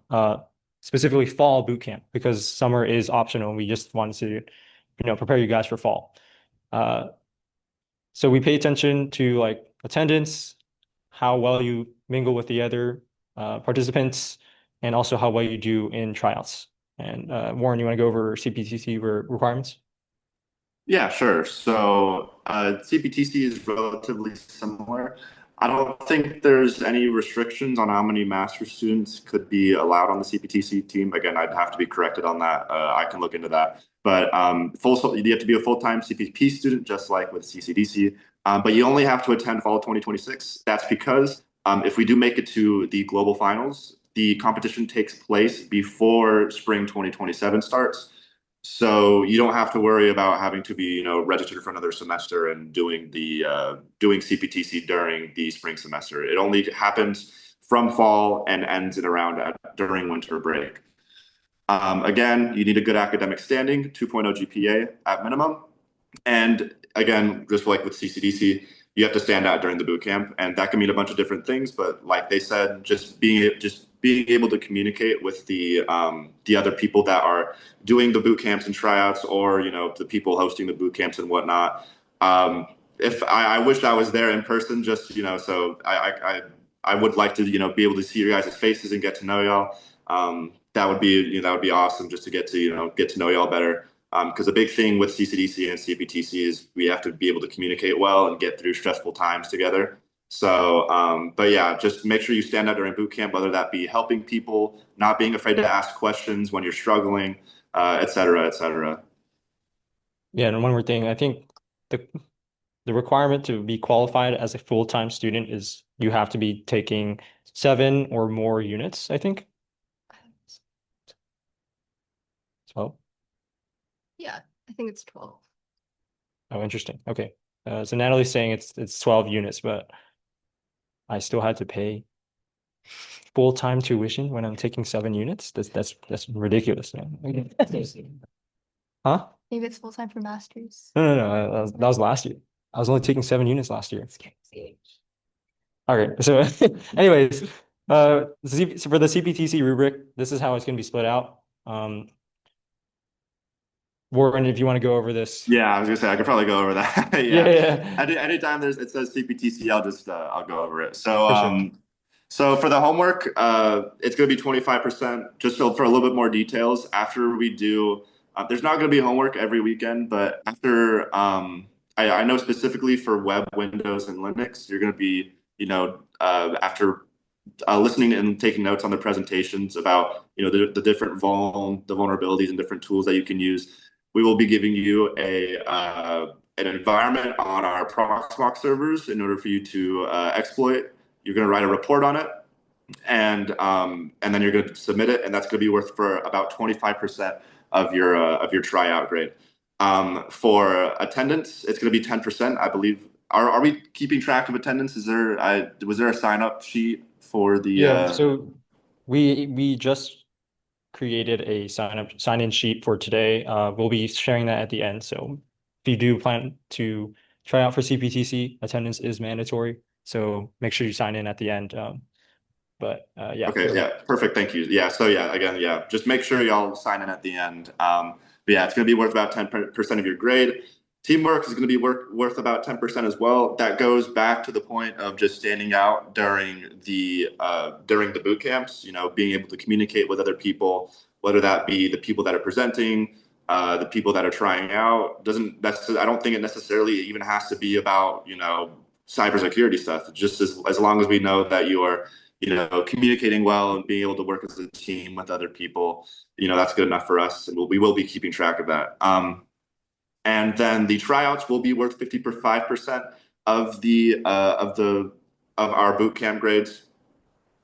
specifically fall boot camp, because summer is optional. We just wanted to, prepare you guys for fall. So we pay attention to like attendance, how well you mingle with the other participants, and also how well you do in tryouts. And Warren, you want to go over CPTC requirements? Yeah, sure. So CPTC is relatively similar. I don't think there's any restrictions on how many master students could be allowed on the CPTC team. Again, I'd have to be corrected on that. I can look into that. But you have to be a full-time CPP student, just like with CCDC. But you only have to attend fall 2026. That's because if we do make it to the global finals, the competition takes place before spring 2027 starts. So you don't have to worry about having to be, registered for another semester and doing CPTC during the spring semester. It only happens from fall and ends in around during winter break. Again, you need a good academic standing, 2.0 GPA at minimum. And again, just like with CCDC, you have to stand out during the boot camp, and that can mean a bunch of different things. But like they said, just being able to communicate with the other people that are doing the boot camps and tryouts, or the people hosting the boot camps and whatnot. If I wish I was there in person, just so I would like to be able to see your guys' faces and get to know y'all. That would be awesome, just to get to know y'all better. Because a big thing with CCDC and CPTC is we have to be able to communicate well and get through stressful times together. So, but yeah, just make sure you stand out during boot camp, whether that be helping people, not being afraid to ask questions when you're struggling, et cetera, et cetera. Yeah, and one more thing, I think the requirement to be qualified as a full-time student is you have to be taking 7 or more units, I think. So. Yeah, I think it's 12. Oh, interesting. Okay. So Natalie's saying it's 12 units, but I still had to pay full-time tuition when I'm taking 7 units. That's ridiculous, man. Huh? Maybe it's full time for masters. No. That was last year. I was only taking 7 units last year. All right. So anyways, so for the CPTC rubric, this is how it's going to be split out. Warren, if you want to go over this. Yeah, I was gonna say I could probably go over that. Yeah. Anytime it says CPTC, I'll go over it. So For sure. so for the homework, it's gonna be 25%. Just for a little bit more details, after we do, there's not gonna be homework every weekend, but after I know specifically for web, Windows, and Linux, you're gonna be after listening and taking notes on the presentations about the different the vulnerabilities and different tools that you can use. We will be giving you an environment on our Proxmox servers in order for you to exploit. You're going to write a report on it, and then you're going to submit it, and that's going to be worth for about 25% of your tryout grade. For attendance, it's going to be 10%, I believe. Are we keeping track of attendance? Was there a sign up sheet for the? Yeah. So we just created a sign-in sheet for today. We'll be sharing that at the end. So if you do plan to try out for CPTC, attendance is mandatory. So make sure you sign in at the end. Yeah. Okay, yeah, perfect. Thank you. Yeah, so yeah, again, yeah, just make sure y'all sign in at the end. But yeah, it's going to be worth about 10% of your grade. Teamwork is going to be worth about 10% as well. That goes back to the point of just standing out during the boot camps, you know, being able to communicate with other people, whether that be the people that are presenting, the people that are trying out. I don't think it necessarily even has to be about, you know, cybersecurity stuff. Just as long as we know that you are, you know, communicating well and being able to work as a team with other people, you know, that's good enough for us. And we will be keeping track of that. And then the tryouts will be worth 55% of our boot camp grades.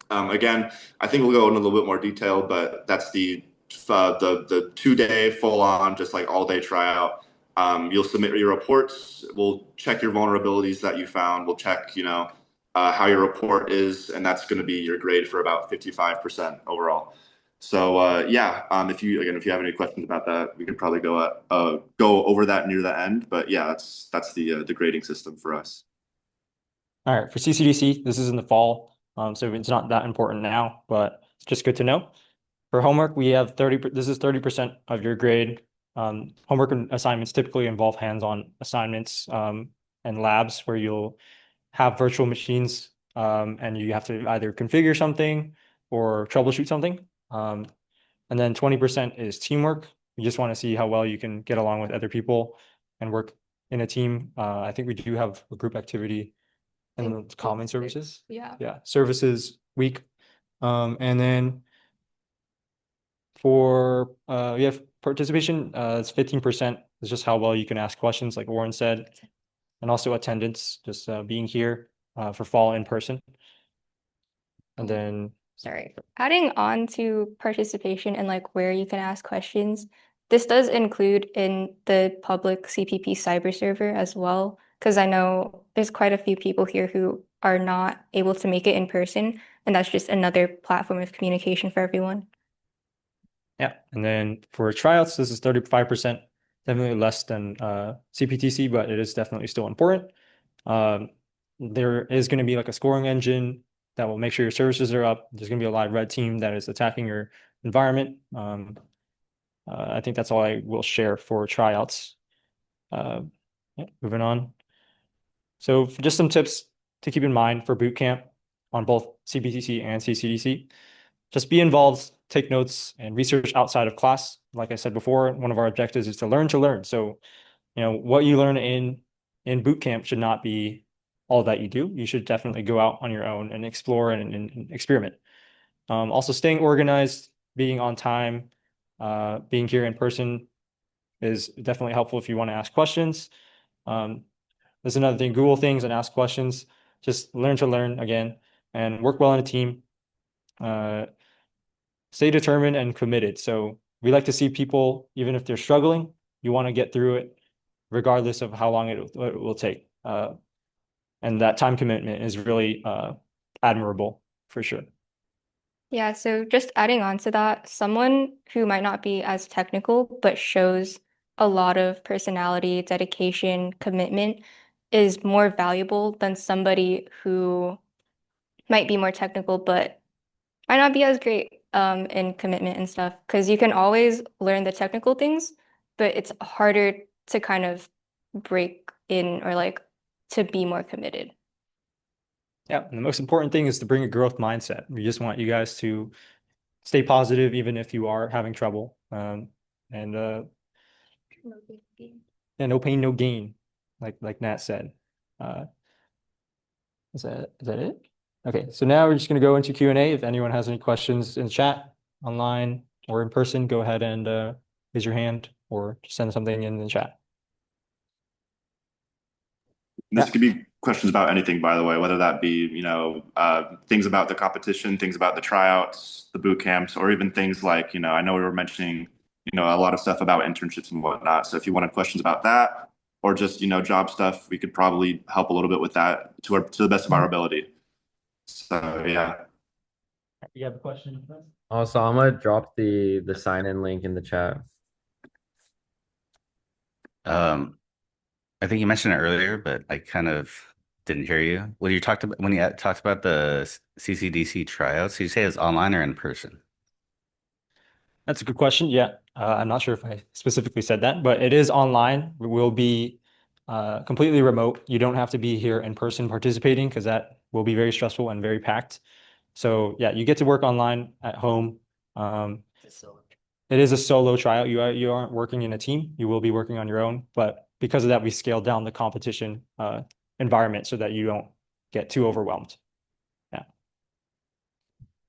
Again, I think we'll go into a little bit more detail, but that's the 2-day full on, just like all day tryout. You'll submit your reports. We'll check your vulnerabilities that you found. We'll check, you know, how your report is, and that's going to be your grade for about 55% overall. So yeah, if you have any questions about that, we could probably go over that near the end. But yeah, that's the grading system for us. All right, for CCDC, this is in the fall, so it's not that important now, but it's just good to know. For homework, we have 30, this is 30% of your grade. Homework and assignments typically involve hands-on assignments and labs where you'll have virtual machines and you have to either configure something or troubleshoot something. And then 20% is teamwork. You just want to see how well you can get along with other people and work in a team. I think we do have a group activity and then common services. Yeah, services week. And then for we have participation, it's 15%. It's just how well you can ask questions, like Warren said, and also attendance, just being here for fall in person. And then Sorry, adding on to participation and like where you can ask questions, this does include in the public CPP cyber server as well, because I know there's quite a few people here who are not able to make it in person, and that's just another platform of communication for everyone. yeah, and then for tryouts, this is 35%, definitely less than CPTC, but it is definitely still important. There is going to be like a scoring engine that will make sure your services are up. There's going to be a live red team that is attacking your environment. I think that's all I will share for tryouts. Yeah, moving on. So just some tips to keep in mind for boot camp on both CPTC and CCDC. Just be involved, take notes, and research outside of class. Like I said before, one of our objectives is to learn to learn. So, you know, what you learn in boot camp should not be all that you do. You should definitely go out on your own and explore and experiment. Also, staying organized, being on time, being here in person is definitely helpful if you want to ask questions. There's another thing, Google things and ask questions. Just learn to learn again and work well in a team. Stay determined and committed. So we like to see people, even if they're struggling, you want to get through it regardless of how long it will take. And that time commitment is really admirable for sure. Yeah, so just adding on to that, someone who might not be as technical but shows a lot of personality, dedication, commitment is more valuable than somebody who might be more technical but might not be as great in commitment and stuff. Because you can always learn the technical things, but it's harder to kind of break in or like to be more committed. Yeah, and the most important thing is to bring a growth mindset. We just want you guys to stay positive even if you are having trouble. And yeah, no pain, no gain, like Nat said. Is that it? Okay, so now we're just gonna go into Q&A. If anyone has any questions in chat, online, or in person, go ahead and raise your hand or just send something in the chat. This could be questions about anything, by the way, whether that be, you know, things about the competition, things about the tryouts, the boot camps, or even things like, you know, I know we were mentioning, you know, a lot of stuff about internships and whatnot. So if you wanted questions about that or just, you know, job stuff, we could probably help a little bit with that to the best of our ability. So yeah. You have a question? Also, I'm gonna drop the sign-in link in the chat. Um, I think you mentioned it earlier, but I kind of didn't hear you. When you talked about the CCDC tryouts, did you say it was online or in person? That's a good question. Yeah, I'm not sure if I specifically said that, but it is online. We will be completely remote. You don't have to be here in person participating because that will be very stressful and very packed. So yeah, you get to work online at home. Um, it is a solo tryout. You aren't working in a team. You will be working on your own. But because of that, we scaled down the competition environment so that you don't get too overwhelmed. Yeah.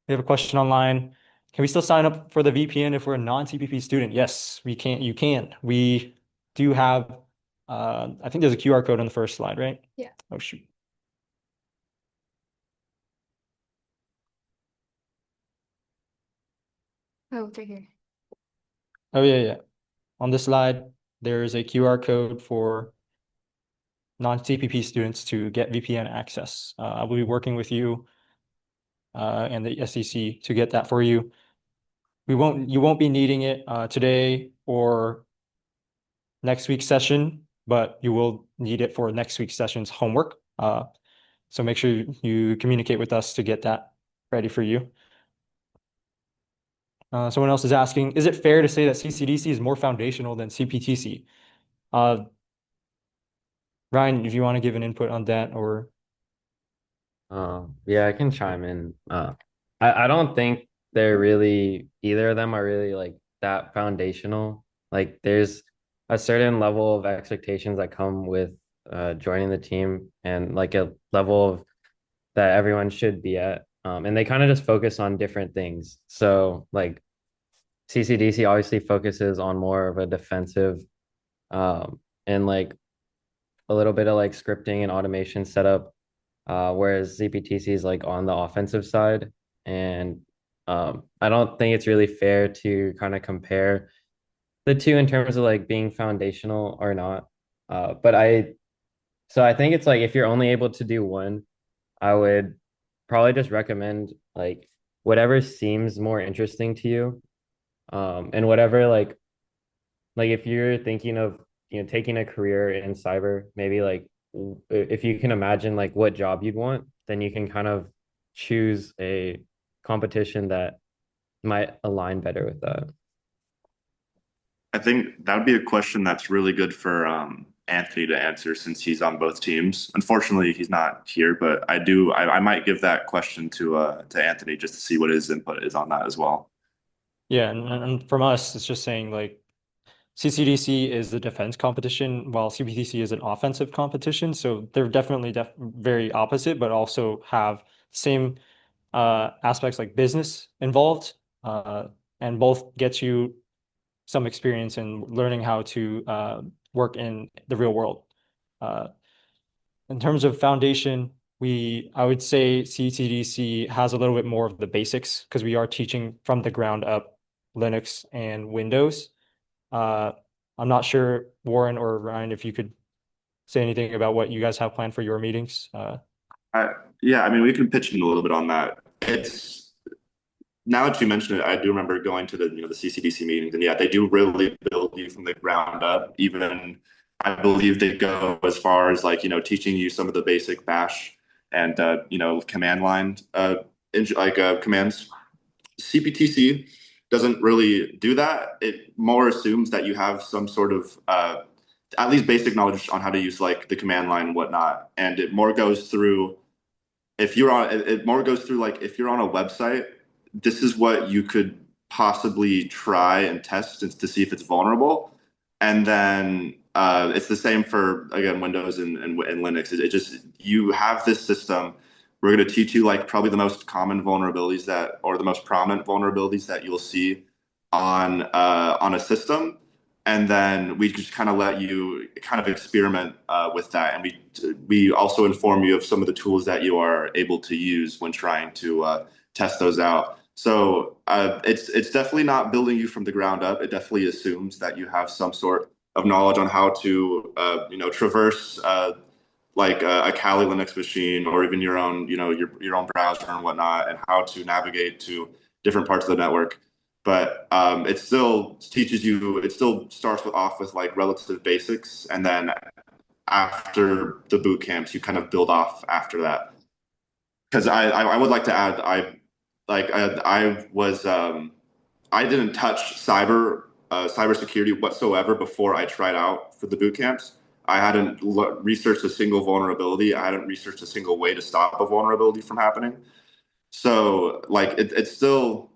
We have a question online. Can we still sign up for the VPN if we're a non-CPP student? Yes, we can. You can. We do have, I think there's a QR code on the first slide, right? Yeah. Oh, shoot. Oh, it's right here. Oh, yeah, yeah. On this slide, there is a QR code for non-CPP students to get VPN access. I will be working with you and the SEC to get that for you. You won't be needing it today or next week's session, but you will need it for next week's session's homework. So make sure you communicate with us to get that ready for you. Someone else is asking, is it fair to say that CCDC is more foundational than CPTC? Ryan, if you want to give an input on that, or Yeah, I can chime in. I don't think they're really either of them are really like that foundational. Like there's a certain level of expectations that come with joining the team and like a level of that everyone should be at. And they kind of just focus on different things. So like CCDC obviously focuses on more of a defensive and like a little bit of like scripting and automation setup, whereas ZPTC is like on the offensive side. And I don't think it's really fair to kind of compare the two in terms of like being foundational or not. But so I think it's like if you're only able to do one, I would probably just recommend like whatever seems more interesting to you. And whatever like if you're thinking of taking a career in cyber, maybe like if you can imagine like what job you'd want, then you can kind of choose a competition that might align better with that. I think that would be a question that's really good for Anthony to answer since he's on both teams. Unfortunately, he's not here, but I might give that question to Anthony just to see what his input is on that as well. yeah, and from us, it's just saying like CCDC is the defense competition, while CPTC is an offensive competition. So they're definitely very opposite, but also have same aspects like business involved, and both get you some experience in learning how to work in the real world. Uh, in terms of foundation, I would say CCDC has a little bit more of the basics because we are teaching from the ground up Linux and Windows. Uh, I'm not sure, Warren or Ryan, if you could say anything about what you guys have planned for your meetings. I, yeah, I mean, we can pitch in a little bit on that. It's now that you mention it, I do remember going to the CCDC meetings, and yeah, they do really build you from the ground up. Even I believe they go as far as like teaching you some of the basic bash and command line commands. CPTC doesn't really do that. It more assumes that you have some sort of at least basic knowledge on how to use like the command line and whatnot, and it more goes through if you're on it more goes through like if you're on a website, this is what you could possibly try and test to see if it's vulnerable. And then it's the same for again Windows and Linux. It just you have this system. We're going to teach you like probably the most common vulnerabilities that or the most prominent vulnerabilities that you'll see on a system, and then we just kind of let you kind of experiment with that, and we also inform you of some of the tools that you are able to use when trying to test those out. So it's definitely not building you from the ground up. It definitely assumes that you have some sort of knowledge on how to traverse like a Kali Linux machine or even your own, your own browser and whatnot, and how to navigate to different parts of the network. But it still teaches you. It still starts off with like relative basics, and then after the boot camps, you kind of build off after that. Because I would like to add, I was I didn't touch cybersecurity whatsoever before I tried out for the boot camps. I hadn't researched a single vulnerability. I hadn't researched a single way to stop a vulnerability from happening. So like it's still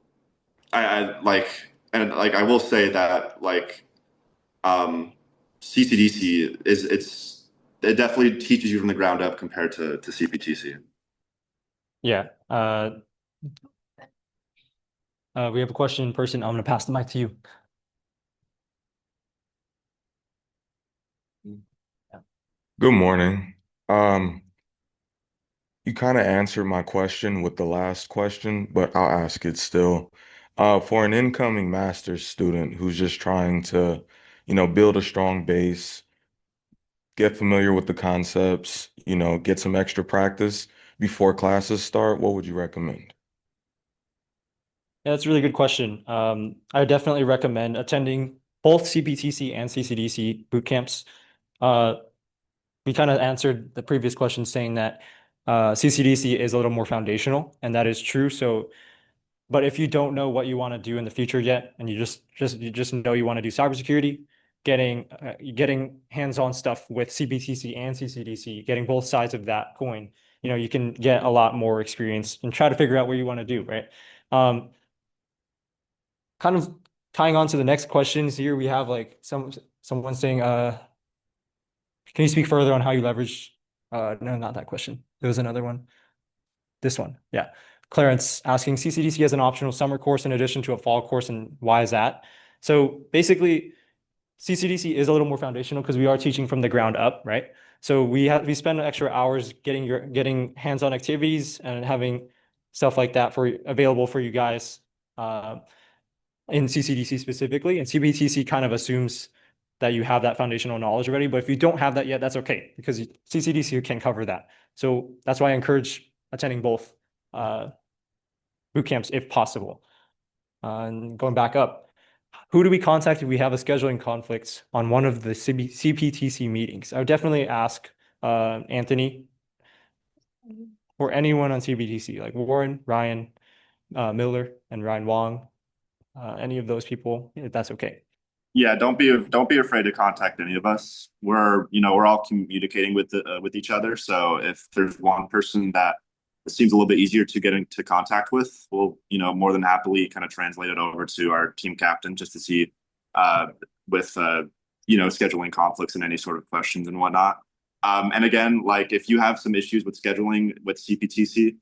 I like and like I will say that like um CCDC it definitely teaches you from the ground up compared to CPTC. Yeah. We have a question in person. I'm going to pass the mic to you. Good morning. Um, you kind of answered my question with the last question, but I'll ask it still. For an incoming master's student who's just trying to, build a strong base, get familiar with the concepts, get some extra practice before classes start, what would you recommend? Yeah, that's a really good question. I would definitely recommend attending both CPTC and CCDC boot camps. Uh, we kind of answered the previous question saying that CCDC is a little more foundational, and that is true. So, but if you don't know what you want to do in the future yet, and you just know you want to do cybersecurity, getting hands-on stuff with CPTC and CCDC, getting both sides of that coin, you can get a lot more experience and try to figure out what you want to do, right? Um, Kind of tying on to the next questions here, we have like someone saying, can you speak further on how you leverage no, not that question. There was another one. This one. Yeah. Clarence asking CCDC as an optional summer course in addition to a fall course, and why is that? So basically, CCDC is a little more foundational because we are teaching from the ground up, right? So we spend extra hours getting hands-on activities and having stuff like that for available for you guys. In CCDC specifically, and CBTC kind of assumes that you have that foundational knowledge already. But if you don't have that yet, that's okay because CCDC can cover that. So that's why I encourage attending both boot camps if possible. And going back up, who do we contact if we have a scheduling conflict on one of the CPTC meetings? I would definitely ask Anthony or anyone on CBTC, like Warren, Ryan Miller, and Ryan Wong. Any of those people, if that's okay. Yeah, don't be afraid to contact any of us. We're all communicating with each other. So if there's one person that it seems a little bit easier to get into contact with, we'll, more than happily kind of translate it over to our team captain just to see uh with scheduling conflicts and any sort of questions and whatnot. And again, like if you have some issues with scheduling with CPTC,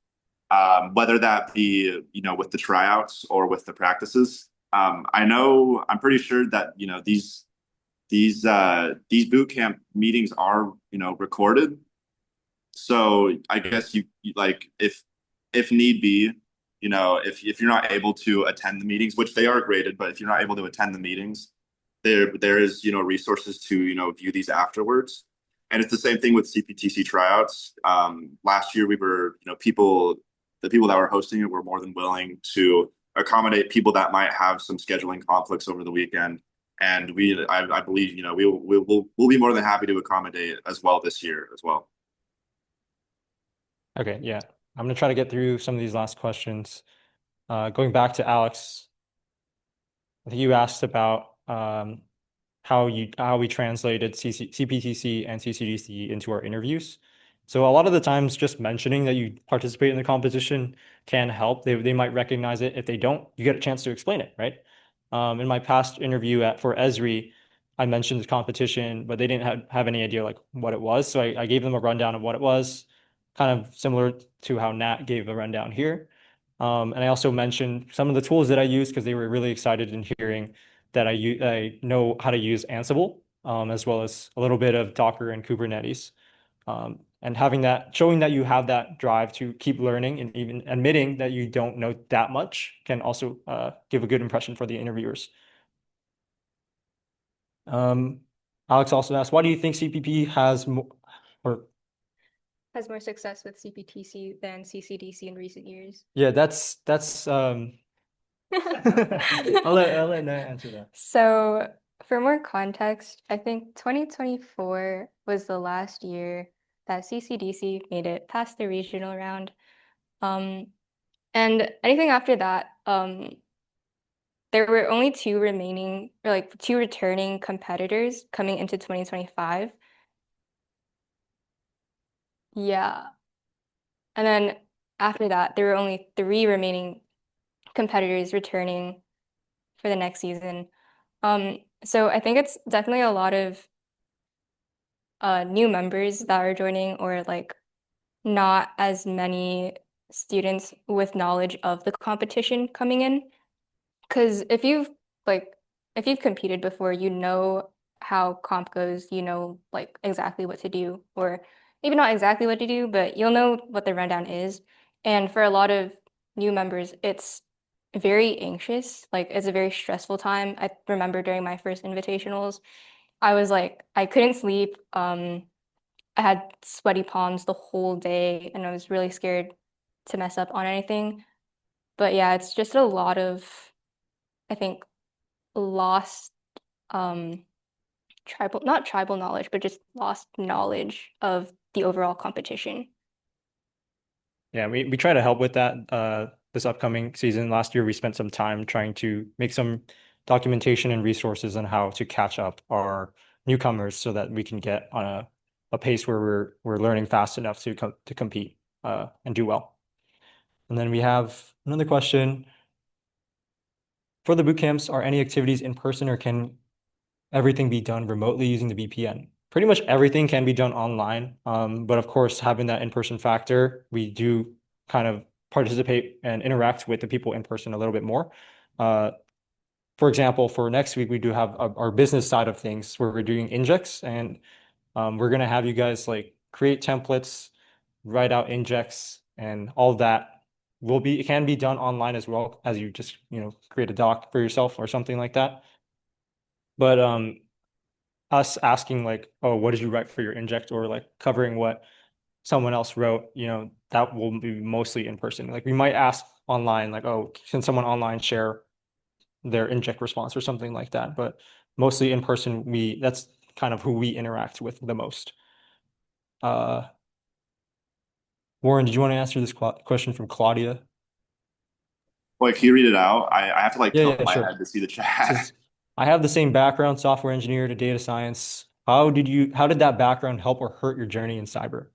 whether that be with the tryouts or with the practices. I'm pretty sure that these boot camp meetings are recorded. So I guess you like if need be, if you're not able to attend the meetings, which they are graded, but if you're not able to attend the meetings, there is resources to view these afterwards. And it's the same thing with CPTC tryouts. Last year we were the people that were hosting it were more than willing to accommodate people that might have some scheduling conflicts over the weekend. And I believe we'll be more than happy to accommodate as well this year as well. Okay, yeah. I'm gonna try to get through some of these last questions. Going back to Alex, I think you asked about how we translated CPTC and CCDC into our interviews. So a lot of the times, just mentioning that you participate in the competition can help. They might recognize it. If they don't, you get a chance to explain it, right? In my past interview for Esri, I mentioned the competition, but they didn't have any idea like what it was. So I gave them a rundown of what it was, kind of similar to how Nat gave a rundown here. And I also mentioned some of the tools that I use because they were really excited in hearing that I know how to use Ansible, as well as a little bit of Docker and Kubernetes. And showing that you have that drive to keep learning and even admitting that you don't know that much can also give a good impression for the interviewers. Alex also asked, why do you think CPP has more, or has more success with CPTC than CCDC in recent years? Yeah, that's I'll let Nat answer that. So, for more context, I think 2024 was the last year that CCDC made it past the regional round. Um, and anything after that, there were only two remaining, or like two returning competitors coming into 2025. Yeah. And then after that, there were only three remaining competitors returning for the next season. So I think it's definitely a lot of new members that are joining, or like not as many students with knowledge of the competition coming in. Because like if you've competed before, you know how comp goes, you know like exactly what to do, or maybe not exactly what to do, but you'll know what the rundown is. And for a lot of new members, it's very anxious. Like it's a very stressful time. I remember during my first invitationals, I was like, I couldn't sleep. I had sweaty palms the whole day, and I was really scared to mess up on anything. But yeah, it's just a lot of, I think, lost um not tribal knowledge, but just lost knowledge of the overall competition. Yeah, we try to help with that this upcoming season. Last year we spent some time trying to make some documentation and resources on how to catch up our newcomers so that we can get on a pace where we're learning fast enough to compete and do well. And then we have another question. For the boot camps, are any activities in person or can everything be done remotely using the VPN? Pretty much everything can be done online. But of course, having that in-person factor, we do kind of participate and interact with the people in person a little bit more. For example, for next week, we do have our business side of things where we're doing injects, and we're gonna have you guys like create templates, write out injects, and all of that it can be done online as well as you just, create a doc for yourself or something like that. But us asking like, oh, what did you write for your inject, or like covering what someone else wrote, that will be mostly in person. Like we might ask online, like, oh, can someone online share their inject response or something like that? But mostly in person, that's kind of who we interact with the most. Warren, did you want to answer this question from Claudia? Like, can you read it out? I have to like Yeah, tilt yeah, my sure. head to see the It chat. says, I have the same background, software engineer to data science. How did that background help or hurt your journey in cyber?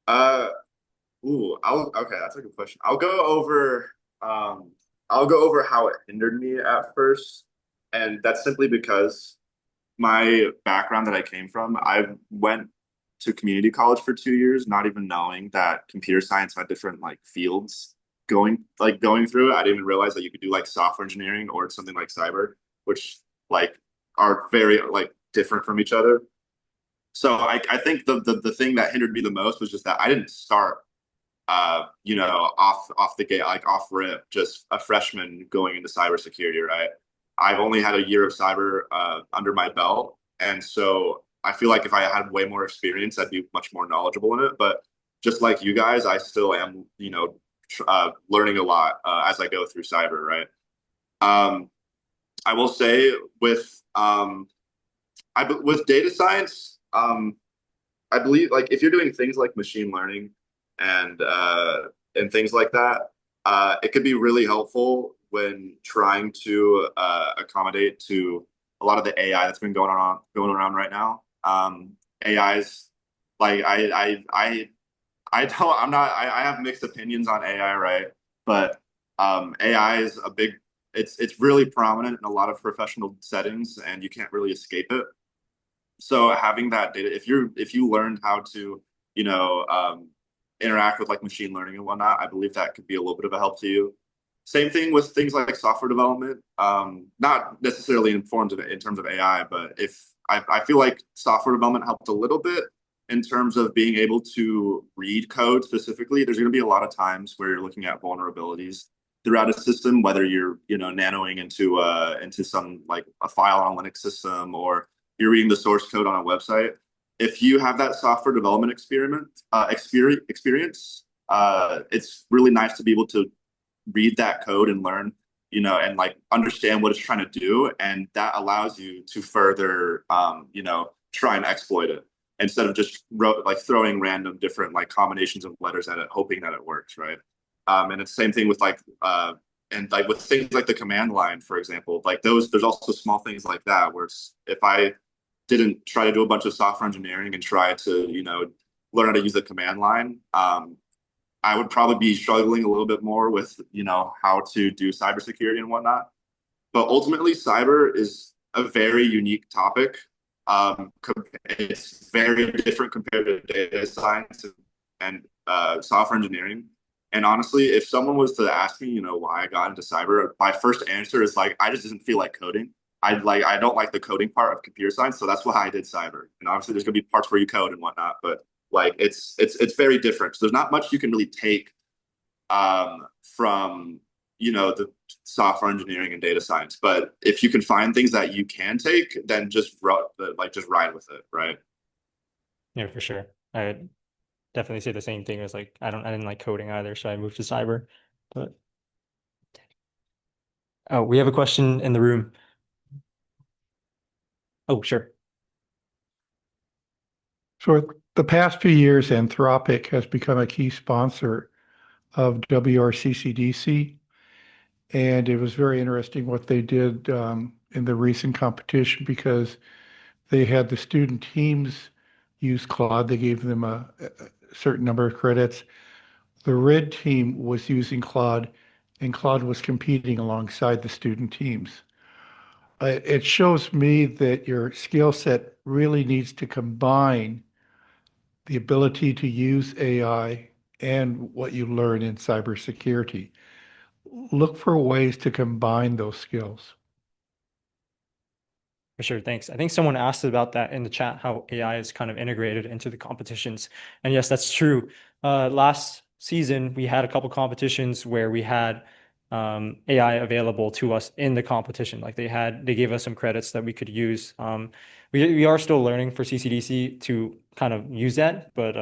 Uh, okay, that's a good question. I'll go over how it hindered me at first, and that's simply because my background that I came from, I went to community college for 2 years, not even knowing that computer science had different like fields going through it. I didn't even realize that you could do like software engineering or something like cyber, which like are very like different from each other. So I think the thing that hindered me the most was just that I didn't start off the gate, like off rip, just a freshman going into cybersecurity, right? I've only had a year of cyber under my belt. And so I feel like if I had way more experience, I'd be much more knowledgeable in it. But just like you guys, I still am, learning a lot as I go through cyber, right? Um, I will say with data science, I believe like if you're doing things like machine learning and things like that, it could be really helpful when trying to accommodate to a lot of the AI that's been going around right now. AI's like I don't I'm not I have mixed opinions on AI, right? But AI is it's really prominent in a lot of professional settings and you can't really escape it. So having that data, if you learned how to, you know, um, interact with like machine learning and whatnot, I believe that could be a little bit of a help to you. Same thing with things like software development. Not necessarily in terms of AI, but if I feel like software development helped a little bit in terms of being able to read code specifically. There's going to be a lot of times where you're looking at vulnerabilities throughout a system, whether you're, nanoing into some like a file on a Linux system or you're reading the source code on a website. if you have that software development experience, it's really nice to be able to read that code and learn, and like understand what it's trying to do, and that allows you to further, try and exploit it instead of just like throwing random different like combinations of letters at it, hoping that it works, right? And it's the same thing with like and like with things like the command line, for example, like there's also small things like that where it's, if I didn't try to do a bunch of software engineering and try to, learn how to use the command line, I would probably be struggling a little bit more with, how to do cybersecurity and whatnot. But ultimately, cyber is a very unique topic. It's very different compared to data science and software engineering. And honestly, if someone was to ask me, why I got into cyber, my first answer is like, I just didn't feel like coding. I don't like the coding part of computer science, so that's why I did cyber. And obviously, there's gonna be parts where you code and whatnot, but like it's very different. So there's not much you can really take from the software engineering and data science. But if you can find things that you can take, then just ride with it, right? Yeah, for sure. I definitely say the same thing as like I didn't like coding either, so I moved to cyber. But oh, we have a question in the room. Oh, sure. For the past few years, Anthropic has become a key sponsor of WRCCDC, and it was very interesting what they did in the recent competition because they had the student teams use Claude. They gave them a certain number of credits. The red team was using Claude, and Claude was competing alongside the student teams. It shows me that your skill set really needs to combine the ability to use AI and what you learn in cybersecurity. Look for ways to combine those skills. For sure, thanks. I think someone asked about that in the chat, how AI is kind of integrated into the competitions. And yes, that's true. Last season, we had a couple competitions where we had AI available to us in the competition. Like they gave us some credits that we could use. We are still learning for CCDC to kind of use that, but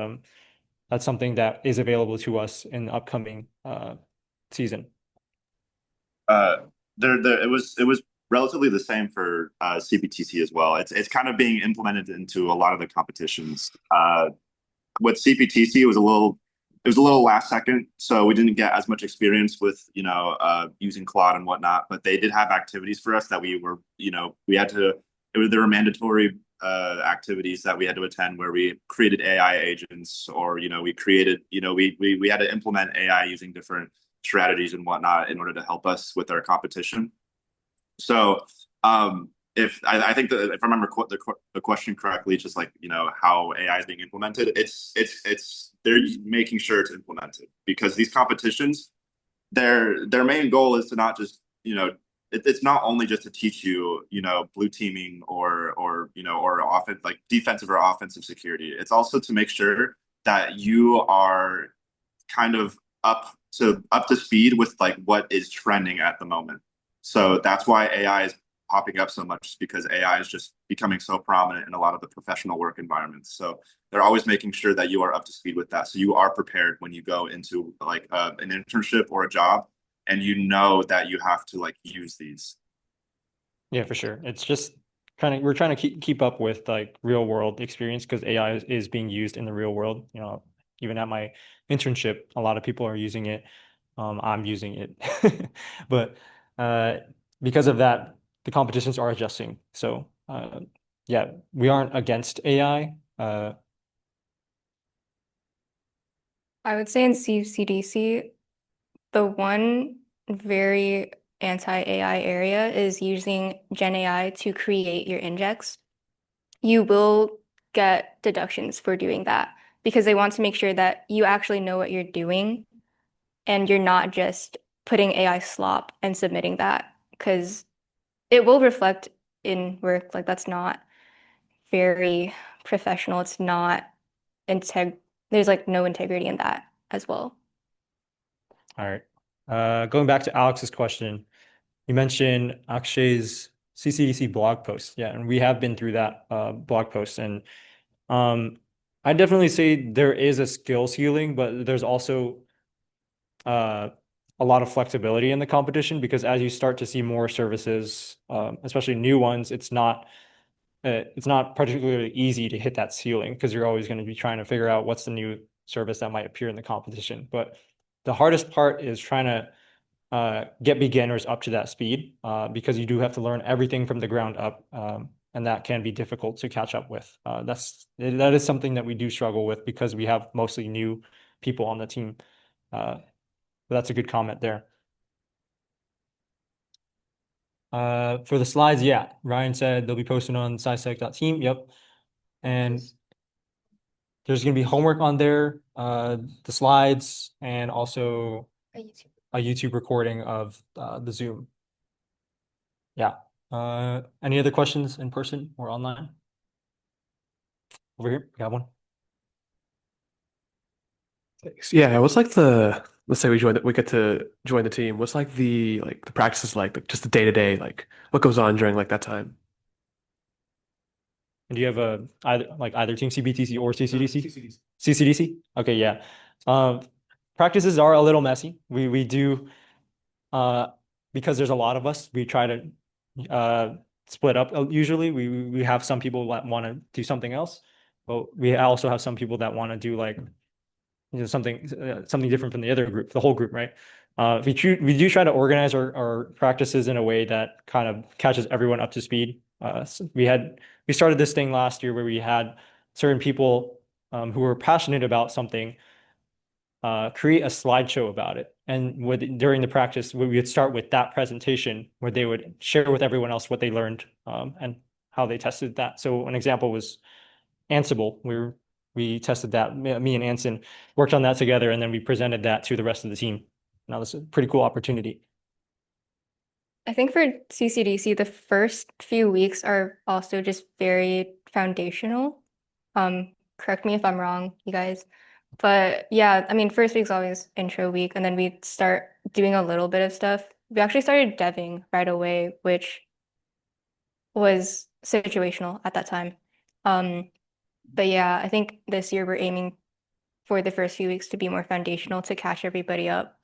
that's something that is available to us in the upcoming season. uh it was relatively the same for CBTC as well. It's kind of being implemented into a lot of the competitions. With CPTC, it was a little last second, so we didn't get as much experience with using Claude and whatnot. But they did have activities for us that we had to. There were mandatory activities that we had to attend where we created AI agents, or we created we had to implement AI using different strategies and whatnot in order to help us with our competition. So if I think that if I remember the question correctly, it's just like how AI is being implemented. It's they're making sure it's implemented because these competitions, their main goal is to not just it's not only just to teach you blue teaming or offense, like defensive or offensive security. It's also to make sure that you are kind of up to speed with like what is trending at the moment. So that's why AI is popping up so much, because AI is just becoming so prominent in a lot of the professional work environments. So they're always making sure that you are up to speed with that. So you are prepared when you go into like an internship or a job, and that you have to like use these. Yeah, for sure. It's just we're trying to keep up with like real world experience because AI is being used in the real world. Even at my internship, a lot of people are using it. I'm using it, but because of that, the competitions are adjusting. So yeah, we aren't against AI. I would say in CCDC, the one very anti-AI area is using Gen AI to create your index. You will get deductions for doing that because they want to make sure that you actually know what you're doing and you're not just putting AI slop and submitting that because it will reflect in work. Like that's not very professional. It's not there's like no integrity in that as well. All right. Going back to Alex's question, you mentioned Akshay's CCDC blog post. Yeah, and we have been through that blog post, and I definitely say there is a skill ceiling, but there's also uh, a lot of flexibility in the competition because as you start to see more services, especially new ones, it's not particularly easy to hit that ceiling because you're always going to be trying to figure out what's the new service that might appear in the competition. But the hardest part is trying to get beginners up to that speed because you do have to learn everything from the ground up, and that can be difficult to catch up with. That is something that we do struggle with because we have mostly new people on the team. That's a good comment there. For the slides, yeah, Ryan said they'll be posted on scitech.team. Yep. And there's going to be homework on there, the slides, and also a YouTube recording of the Zoom. Yeah. Any other questions in person or online? Over here, we got one. Thanks. Yeah, what's like let's say we get to join the team. What's like the practices like just the day to day, like what goes on during like that time? And do you have either Team CBTC or CCDC? CCDs. CCDC? Okay, yeah. Um, Practices are a little messy. We do uh because there's a lot of us, we try to split up. Usually we have some people that want to do something else, but we also have some people that want to do like something different from the other group, the whole group, right? We do try to organize our practices in a way that kind of catches everyone up to speed. So we started this thing last year where we had certain people who were passionate about something create a slideshow about it. And during the practice, we would start with that presentation where they would share with everyone else what they learned and how they tested that. So an example was Ansible. We tested that. Me and Anson worked on that together, and then we presented that to the rest of the team. Now, this is a pretty cool opportunity. I think for CCDC, the first few weeks are also just very foundational. Correct me if I'm wrong, you guys. But yeah, I mean, first week's always intro week, and then we start doing a little bit of stuff. We actually started deving right away, which was situational at that time. But yeah, I think this year we're aiming for the first few weeks to be more foundational to catch everybody up.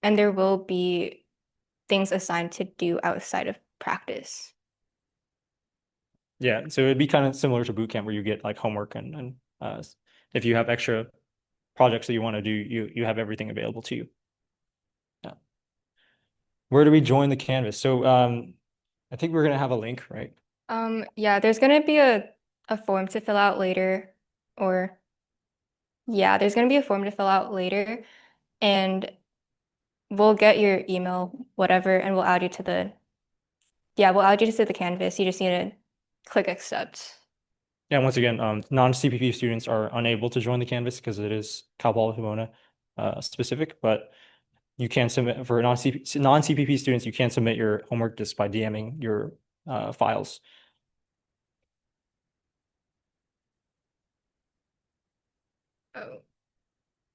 And there will be things assigned to do outside of practice. Yeah, so it'd be kind of similar to boot camp where you get like homework and if you have extra projects that you want to do, you have everything available to you. Yeah. Where do we join the Canvas? So I think we're gonna have a link, right? Yeah, there's gonna be a form to fill out later, or yeah, there's gonna be a form to fill out later, and we'll get your email, whatever, and we'll add you to we'll add you to the Canvas. You just need to click accept. Yeah, once again, non-CPP students are unable to join the Canvas because it is Cal Poly Pomona specific, but you can submit for non-CPP students, you can submit your homework just by DMing your files. Oh.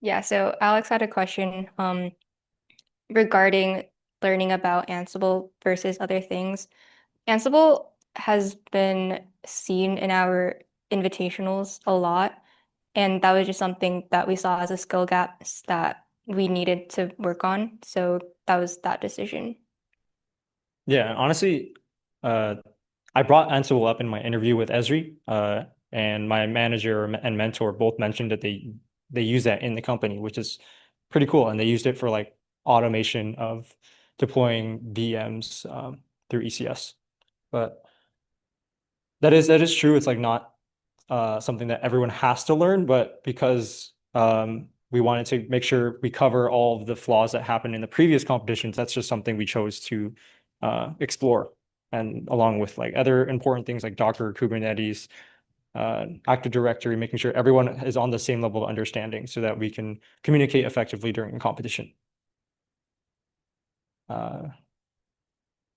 Yeah, so Alex had a question regarding learning about Ansible versus other things. Ansible has been seen in our invitationals a lot, and that was just something that we saw as a skill gap that we needed to work on. So that was that decision. Yeah, honestly, I brought Ansible up in my interview with Esri, and my manager and mentor both mentioned that they use that in the company, which is pretty cool. And they used it for like automation of deploying VMs through ECS. But that is true. It's like not something that everyone has to learn, but because we wanted to make sure we cover all of the flaws that happened in the previous competitions, that's just something we chose to explore. And along with like other important things like Docker, Kubernetes, Active Directory, making sure everyone is on the same level of understanding so that we can communicate effectively during competition. Are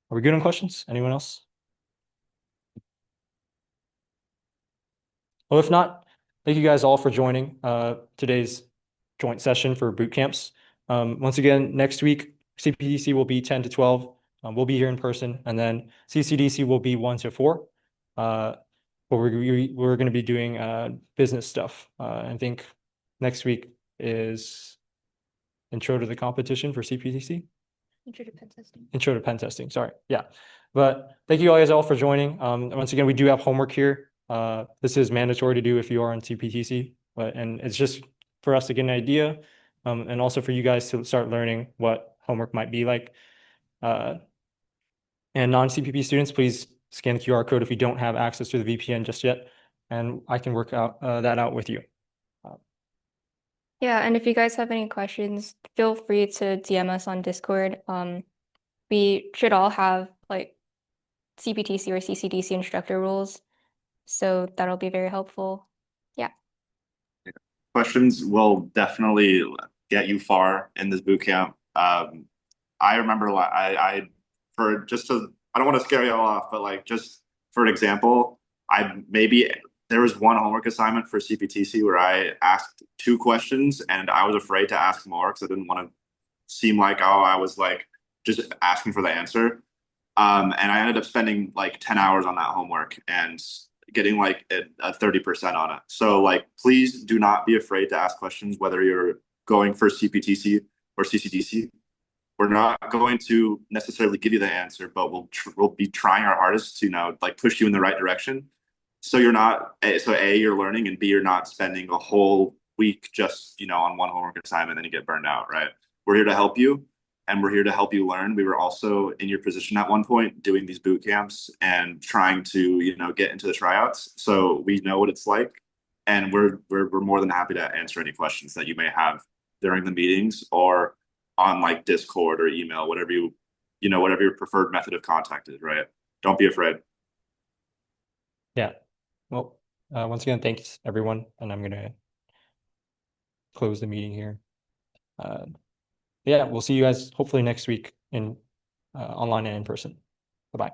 we good on questions? Anyone else? Well, if not, thank you guys all for joining today's joint session for boot camps. Once again, next week, CPDC will be 10 to 12. We'll be here in person, and then CCDC will be 1 to 4. but we're going to be doing business stuff. I think next week is intro to the competition for CPTC. Intro to pen testing. Intro to pen testing. Sorry. Yeah. But thank you guys all for joining. Once again, we do have homework here. This is mandatory to do if you are on CPTC, and it's just for us to get an idea, and also for you guys to start learning what homework might be like. And non-CPP students, please scan the QR code if you don't have access to the VPN just yet, and I can work out that out with you. Yeah, and if you guys have any questions, feel free to DM us on Discord. We should all have like CPTC or CCDC instructor rules, so that'll be very helpful. Yeah. Questions will definitely get you far in this boot camp. I remember I for just to I don't want to scare you all off, but like just for an example, there was one homework assignment for CPTC where I asked 2 questions and I was afraid to ask more because I didn't want to seem like, oh, I was like just asking for the answer. And I ended up spending like 10 hours on that homework and getting like a 30% on it. So like, please do not be afraid to ask questions, whether you're going for CPTC or CCDC. We're not going to necessarily give you the answer, but we'll be trying our hardest to, like push you in the right direction. So you're not, so A, you're learning, and B, you're not spending a whole week just, on one homework assignment and you get burned out, right? We're here to help you, and we're here to help you learn. We were also in your position at one point doing these boot camps and trying to, get into the tryouts. So we know what it's like, and we're more than happy to answer any questions that you may have during the meetings or on like Discord or email, whatever whatever your preferred method of contact is, right? Don't be afraid. Yeah. Well, once again, thanks everyone, and I'm gonna close the meeting here. Yeah, we'll see you guys hopefully next week in online and in person. Bye-bye.